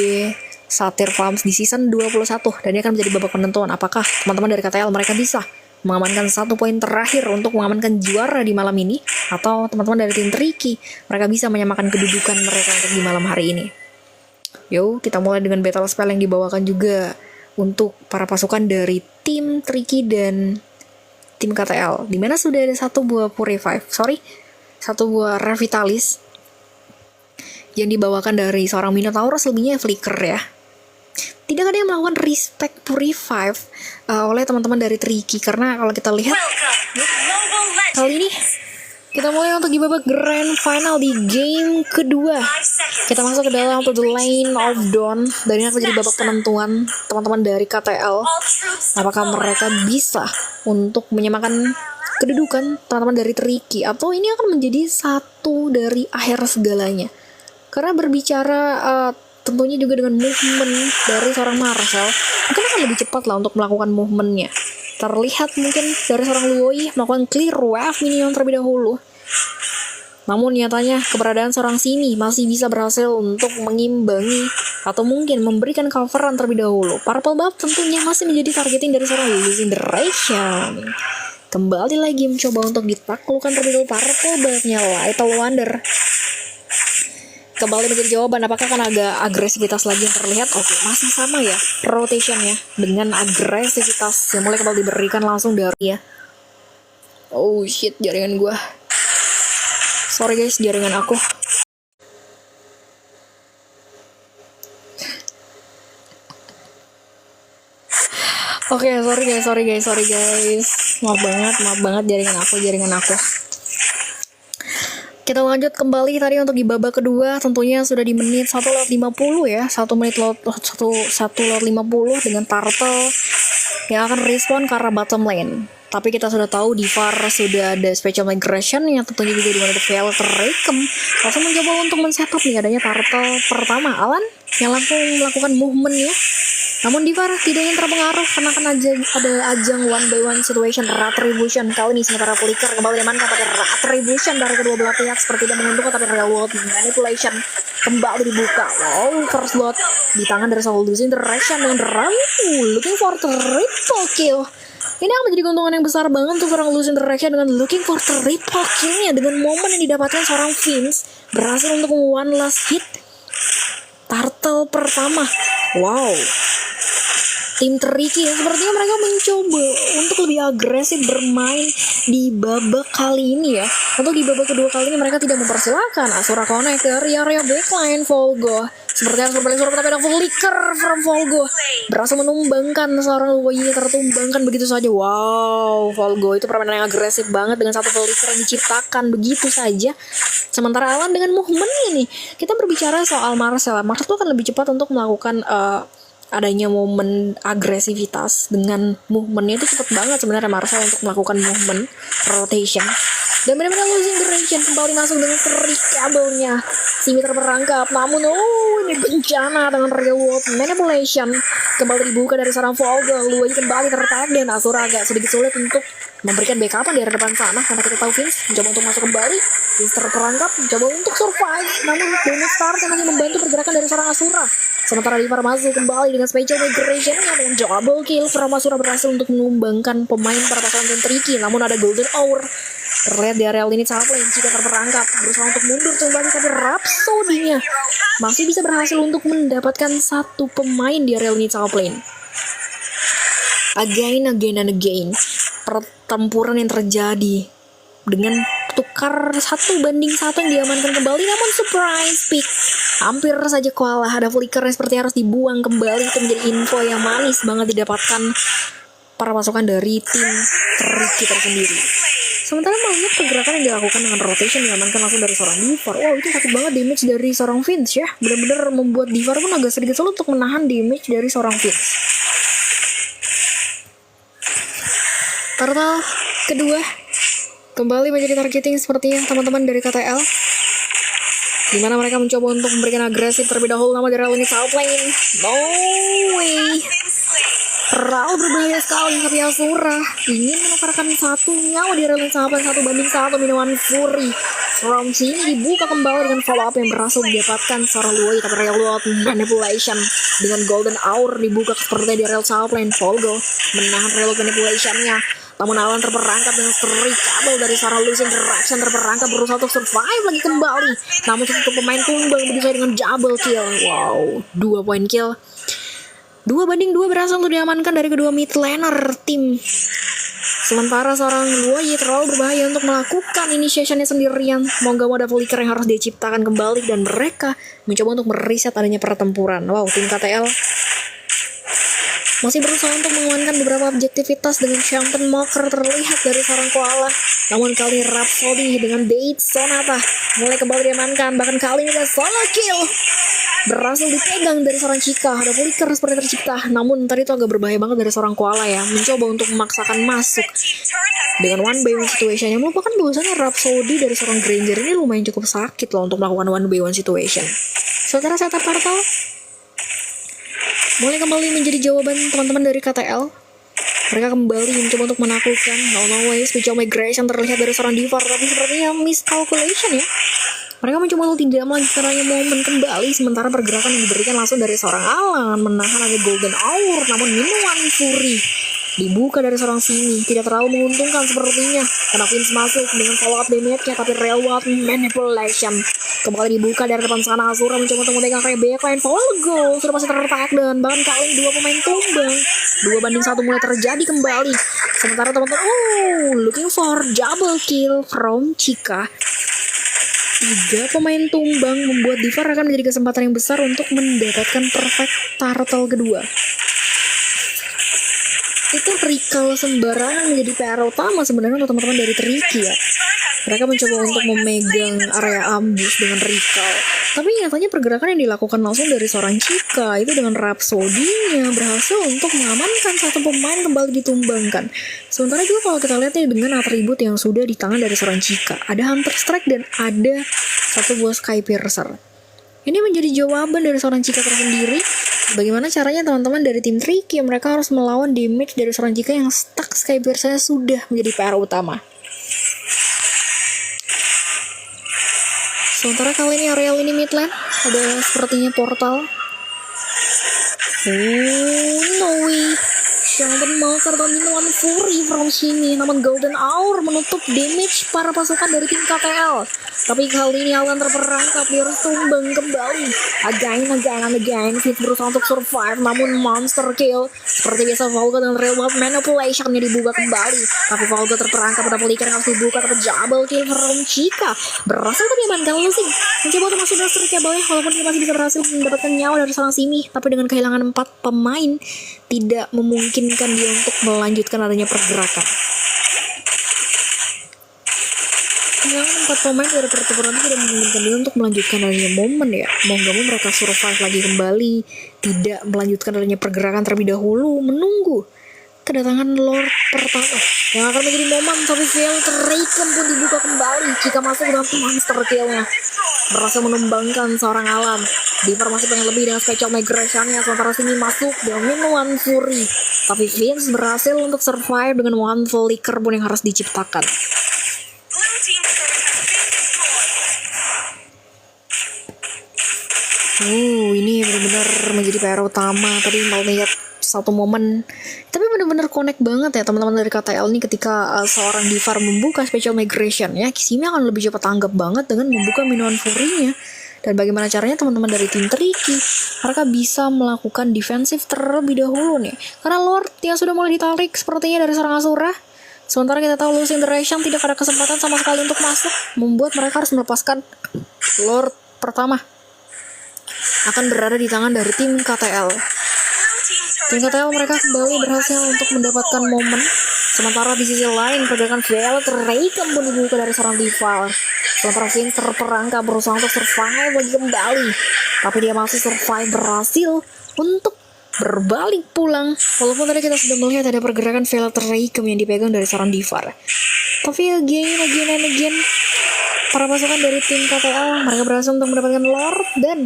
Satir Farms di season 21. Dan ini akan menjadi babak penentuan apakah teman-teman dari KTL mereka bisa mengamankan 1 poin terakhir untuk mengamankan juara di malam ini, atau teman-teman dari tim Tricky mereka bisa menyamakan kedudukan mereka untuk di malam hari ini. Yo, kita mulai dengan battle spell yang dibawakan juga untuk para pasukan dari tim Tricky dan tim KTL, dimana sudah ada satu buah Revitalis yang dibawakan dari seorang Minotaurus, lebihnya Flicker ya. Tidak ada yang melakukan respect Purifive oleh teman-teman dari Tricky, karena kalau kita lihat kali ini kita mulai untuk di babak Grand Final di game kedua. Kita masuk ke dalam the Lane of Dawn, dan ini akan menjadi babak penentuan teman-teman dari KTL. Apakah mereka bisa untuk menyamakan kedudukan teman-teman dari Tricky, atau ini akan menjadi satu dari akhir segalanya. Karena berbicara tentunya juga dengan movement dari seorang Marcel, mungkin akan lebih cepat lah untuk melakukan movementnya. Terlihat mungkin dari seorang Luoi melakukan clear wave minion terlebih dahulu. Namun nyatanya keberadaan seorang Simi masih bisa berhasil untuk mengimbangi atau mungkin memberikan coveran terlebih dahulu. Purple buff tentunya masih menjadi targeting dari seorang Incineration. Kembali lagi mencoba untuk ditaklukkan terlebih dahulu purple buff-nya Little Wonder. Kembali menjadi jawaban, apakah akan ada agresivitas lagi yang terlihat? Oke, masih sama ya rotationnya dengan agresivitas yang mulai kembali diberikan langsung dari ya. Oh shit, jaringan gua. Sorry guys, jaringan aku. Oke, sorry guys. Maaf banget jaringan aku. Kita lanjut kembali tadi untuk di babak kedua, tentunya sudah di menit 1:50 ya. 1 menit 1:50 dengan Turtle yang akan respon ke arah bottom lane. Tapi kita sudah tahu di VAR sudah ada special migration yang tentunya juga dimana ada Velvet Rackham langsung mencoba untuk men-setup nih adanya Turtle pertama. Alan yang langsung melakukan movementnya, namun di VAR tidak ingin terpengaruh karena akan ada ajang one by one situation retribution. Kali ini sementara Flicker kembali diamankan pakai retribution dari kedua belah pihak seperti tidak menguntungkan, tapi real world manipulation kembali dibuka. Wow, first blood di tangan dari Soul Incineration dengan looking for triple kill. Ini akan menjadi keuntungan yang besar banget untuk orang Losing Direction dengan looking for triple kill-nya, dengan momen yang didapatkan seorang Vince berhasil untuk one last hit Turtle pertama. Wow, tim Tricky yang sepertinya mereka mencoba untuk lebih agresif bermain di babak kali ini ya. Untuk di babak kedua kali ini mereka tidak mempersilahkan Asura Connect ke area backline Volgo. Seperti yang tapi ada Flicker from Volgo berhasil menumbangkan seorang Luoi, tertumbangkan begitu saja. Wow, Volgo itu permainan yang agresif banget dengan satu Flicker yang diciptakan begitu saja. Sementara Alan dengan movement ini, kita berbicara soal Marcel tuh akan lebih cepat untuk melakukan adanya momen agresivitas. Dengan movementnya itu cepat banget sebenarnya Marcel untuk melakukan movement rotation. Dan benar-benar Losing Direction kembali masuk dengan trik kabelnya. Simi terperangkap, namun ini bencana dengan real world manipulation. Kembali dibuka dari seorang Volgo. Luoi kembali tertarik dan Asura agak sedikit sulit untuk memberikan backup di area depan sana, karena kita tahu Vince mencoba untuk masuk kembali. Vince terperangkap, mencoba untuk survive, namun damage start yang hanya membantu pergerakan dari seorang Asura. Sementara di masuk kembali dengan special migration dengan double kill. Seorang Asura berhasil untuk menumbangkan pemain para pasukan tim Tricky, namun ada golden hour terlihat di area ini sangat lane. Jika terperangkap berusaha untuk mundur kembali, tapi Rhapsody-nya masih bisa berhasil untuk mendapatkan satu pemain di area ini sangat lane. Again pertempuran yang terjadi dengan tukar 1 banding 1 yang diamankan kembali, namun surprise pick hampir saja kalah. Ada Flicker yang seperti harus dibuang kembali. Itu menjadi info yang manis banget didapatkan para pasukan dari tim Tricky tersendiri. Sementara melihat pergerakan yang dilakukan dengan rotation diamankan langsung dari seorang Divar. Wow, itu sakit banget damage dari seorang Vince ya. Benar-benar membuat Divar pun agak sedikit sulit untuk menahan damage dari seorang Vince. Turtle kedua kembali menjadi targeting sepertinya teman-teman dari KTL, di mana mereka mencoba untuk memberikan agresif terlebih dahulu. Nama dari ini South Lane. No way. Terlalu berbahaya sekali, tapi Asura ingin menukarkan satu nyawa di rel sahabat 1-1 minuman Fury. From sini dibuka kembali dengan follow up yang berhasil didapatkan seorang Luai, tapi Real World Manipulation dengan Golden Hour dibuka seperti di rel sahabat lane. Volgo menahan Real World Manipulation-nya, namun Alan terperangkap dengan strik kabel dari seorang Lucian Direction, terperangkap berusaha untuk survive lagi kembali, namun untuk pemain tumbang berusaha dengan double kill. Wow, 2 poin kill, 2-2 berhasil untuk diamankan dari kedua mid laner tim. Sementara seorang Luoyi terlalu berbahaya untuk melakukan initiationnya sendirian. Mau gak mau ada flicker yang harus diciptakan kembali, dan mereka mencoba untuk meriset adanya pertempuran. Wow, tim KTL masih berusaha untuk mengamankan beberapa objektivitas dengan Champion Mocker terlihat dari seorang Koala. Namun kali Rhapsody dengan Date Sonata mulai kembali diamankan. Bahkan kali ini ada solo kill berhasil dipegang dari seorang Chica. Ada flicker seperti tercipta, namun tadi itu agak berbahaya banget dari seorang Koala ya, mencoba untuk memaksakan masuk dengan 1v1 situation yang merupakan bahwasanya Rhapsody dari seorang Granger ini lumayan cukup sakit loh untuk melakukan 1v1 situation. Sementara setup portal mulai kembali menjadi jawaban teman-teman dari KTL. Mereka kembali mencoba untuk menaklukkan No Way, Special Migration terlihat dari seorang Divar, tapi sepertinya miscalculation ya. Mereka mencoba untuk tidak melanjutkan hanya momen kembali, sementara pergerakan yang diberikan langsung dari seorang Alan menahan ada Golden Hour, namun minuman Fury dibuka dari seorang sini tidak terlalu menguntungkan sepertinya, karena Vince masuk dengan follow up damage-nya, tapi Real World Manipulation kembali dibuka dari depan sana. Asura mencoba untuk memegang kayak backline. Volgo sudah pasti terletak, dan bahkan kali ini 2 pemain tumbang, 2-1 mulai terjadi kembali. Sementara teman-teman looking for double kill from Chica. 3 pemain tumbang membuat Divar akan menjadi kesempatan yang besar untuk mendapatkan perfect turtle kedua. Itu recall sembarangan menjadi PR utama sebenarnya untuk teman-teman dari Tricky ya. Mereka mencoba untuk memegang area ambush dengan recall, tapi nyatanya pergerakan yang dilakukan langsung dari seorang Chica itu dengan Rhapsody-nya berhasil untuk mengamankan satu pemain kembali ditumbangkan. Sementara juga kalau kita lihat nih dengan atribut yang sudah di tangan dari seorang Chica, ada Hunter Strike dan ada satu buah Sky Piercer. Ini menjadi jawaban dari seorang Chica tersendiri. Bagaimana caranya teman-teman dari tim Tricky, mereka harus melawan damage dari seorang Chica yang stuck Sky Piercer sudah menjadi PR utama. Sementara kali ini areal ini mid lane ada sepertinya portal. No way. Champion Mocker dan minuman Fury from sini, namun Golden Hour menutup damage para pasukan dari tim KTL. Tapi kali ini Alan terperangkap, dia harus tumbang kembali. Again, Fit berusaha untuk survive, namun monster kill. Seperti biasa Volgo dan Real World Manipulation-nya dibuka kembali. Tapi Volgo terperangkap, ada flicker yang harus dibuka, tapi double kill from Chica. Berhasil tapi diamankan Lucy. Mencoba untuk masuk dalam strik boleh, walaupun dia masih bisa berhasil mendapatkan nyawa dari seorang Simi. Tapi dengan kehilangan 4 pemain, tidak memungkinkan dia untuk melanjutkan adanya pergerakan. Kehilangan 4 pemain dari pertempuran tidak memungkinkan dia untuk melanjutkan adanya momen ya. Mau gak mau mereka survive lagi kembali, tidak melanjutkan adanya pergerakan terlebih dahulu, menunggu kedatangan Lord pertama yang akan menjadi momen. Tapi Filter Raken pun dibuka kembali. Jika masuk dengan monster kill-nya, berhasil menumbangkan seorang Alam. Divar masih pengen lebih dengan special migration-nya, sementara sini masuk dengan minuman Fury. Tapi Vince berhasil untuk survive dengan one flicker pun yang harus diciptakan. Ini benar-benar menjadi PR utama. Tadi mau lihat satu momen, tapi benar-benar connect banget ya teman-teman dari KTL ini ketika seorang Divar membuka special migration ya, Kisimi akan lebih cepat tanggap banget dengan membuka minuman Fury-nya. Dan bagaimana caranya teman-teman dari tim Tricky, mereka bisa melakukan defensif terlebih dahulu nih, karena Lord yang sudah mulai ditarik sepertinya dari seorang Asura. Sementara kita tahu Lucian Direction tidak ada kesempatan sama sekali untuk masuk, membuat mereka harus melepaskan Lord pertama akan berada di tangan dari tim KTL. Tim KTL mereka kembali berhasil untuk mendapatkan momen. Sementara di sisi lain pergerakan Violet Raken pun dibuka dari seorang Divar. Sementara Vince terperangkap berusaha untuk survive lagi kembali, tapi dia masih survive, berhasil untuk berbalik pulang. Walaupun tadi kita sudah melihat ada pergerakan Violet Raken yang dipegang dari seorang Divar. Tapi again para pasukan dari tim KTL mereka berhasil untuk mendapatkan Lord, dan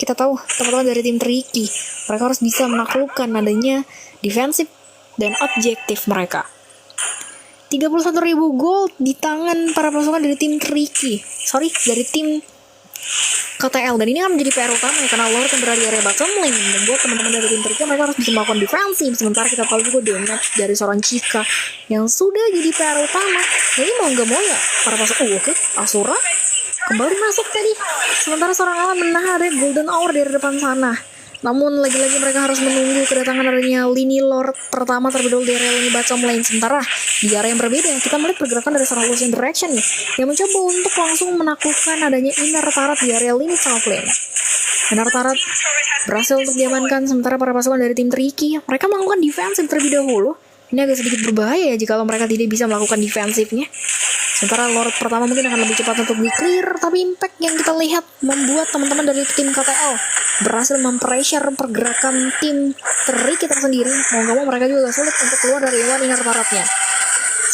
kita tahu teman-teman dari tim Tricky, mereka harus bisa menaklukkan adanya defensif dan objektif mereka. 31.000 gold di tangan para pasukan dari tim Tricky. Dari tim KTL. Dan ini akan menjadi PR utama ya, karena Lord yang berada di area bottom lane membuat teman-teman dari tim Tricky mereka harus bisa melakukan defensif. Sementara kita tahu juga damage dari seorang Chica yang sudah jadi PR utama. Jadi mau nggak mau ya para pasukan. Oke, Asura kembali masuk tadi. Sementara seorang Alan menahan area Golden Hour dari depan sana. Namun lagi-lagi mereka harus menunggu kedatangan adanya lini Lord pertama terlebih dahulu di area lini bottom lane. Sementara di area yang berbeda kita melihat pergerakan dari seorang Lucian Direction nih yang mencoba untuk langsung menaklukkan adanya inner turret di area lini top lane. Inner turret berhasil untuk diamankan, sementara para pasukan dari tim Tricky mereka melakukan defensif terlebih dahulu. Ini agak sedikit berbahaya ya jika mereka tidak bisa melakukan defensifnya. Sementara Lord pertama mungkin akan lebih cepat untuk di-clear, tapi impact yang kita lihat membuat teman-teman dari tim KTL berhasil mempressure pergerakan tim Tricky tersendiri. Mau gak mau mereka juga sulit untuk keluar dari one inner turretnya.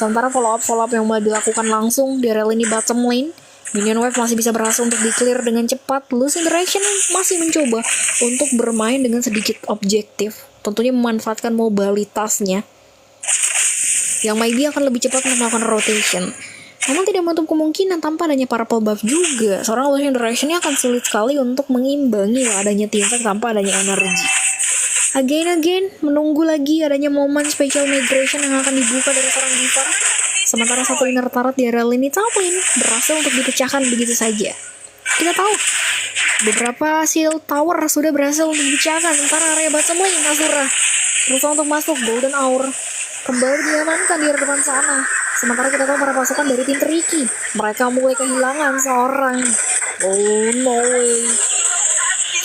Sementara follow up yang mulai dilakukan langsung di area lini bottom lane, minion wave masih bisa berhasil untuk di-clear dengan cepat. Losing Direction masih mencoba untuk bermain dengan sedikit objektif, tentunya memanfaatkan mobilitasnya yang maybe akan lebih cepat untuk melakukan rotation. Namun tidak menutup kemungkinan tanpa adanya purple buff juga, seorang Lucian Direction akan sulit sekali untuk mengimbangi adanya team fight tanpa adanya energi. Again, menunggu lagi adanya momen special migration yang akan dibuka dari seorang Diva. Sementara satu inner turret di area lini top lane berhasil untuk dipecahkan begitu saja. Kita tahu beberapa shield tower sudah berhasil untuk dipecahkan, sementara area bottom lane Asura berusaha untuk masuk. Golden Hour kembali diamankan di area depan sana. Sementara kita tahu para pasukan dari tim Tricky mereka mulai kehilangan seorang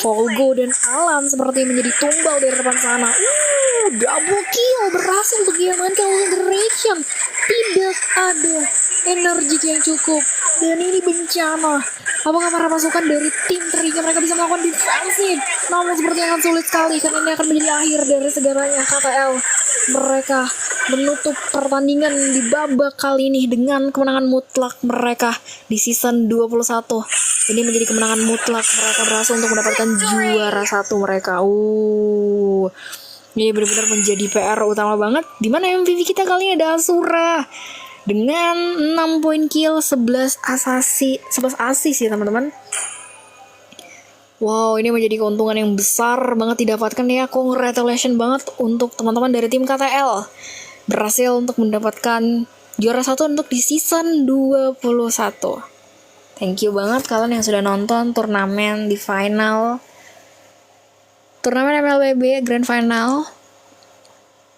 Volgo dan Alan seperti menjadi tumbal di depan sana. Double kill berhasil untuk diamankan oleh Direction. Tidak ada energi yang cukup dan ini bencana. Apakah para pasukan dari tim Tricky mereka bisa melakukan defensif? Namun sepertinya akan sulit sekali karena ini akan menjadi akhir dari segalanya. KTL mereka menutup pertandingan di babak kali ini dengan kemenangan mutlak mereka di season 21. Ini menjadi kemenangan mutlak, mereka berhasil untuk mendapatkan juara satu mereka. Ini benar-benar menjadi PR utama banget. Dimana MVP kita kali ini ada Asura dengan 6 poin kill, 11 asis ya teman-teman. Wow, ini menjadi keuntungan yang besar banget didapatkan ya. Congratulations banget untuk teman-teman dari tim KTL. Berhasil untuk mendapatkan juara satu untuk di season 21. Thank you banget kalian yang sudah nonton turnamen di final. Turnamen MLBB Grand Final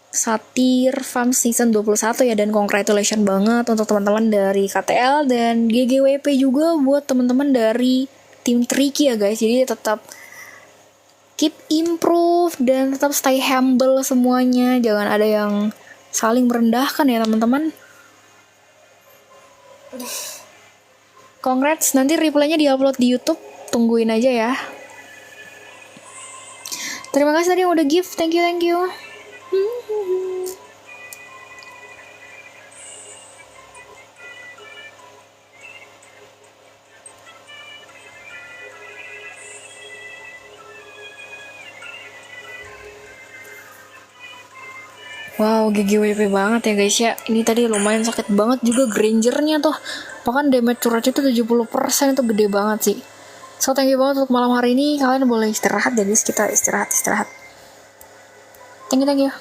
Satyr Farm season 21 ya. Dan congratulations banget untuk teman-teman dari KTL dan GGWP juga buat teman-teman dari tim Tricky ya guys. Jadi tetap keep improve dan tetap stay humble semuanya. Jangan ada yang saling merendahkan ya teman-teman. Congrats, nanti replaynya diupload di YouTube, tungguin aja ya. Terima kasih tadi yang udah give, thank you. Wow, GGWP banget ya guys ya. Ini tadi lumayan sakit banget juga Grangernya tuh. Bahkan damage curhatnya tuh 70%, itu gede banget sih. So thank you banget untuk malam hari ini. Kalian boleh istirahat ya guys, kita istirahat. Thank you.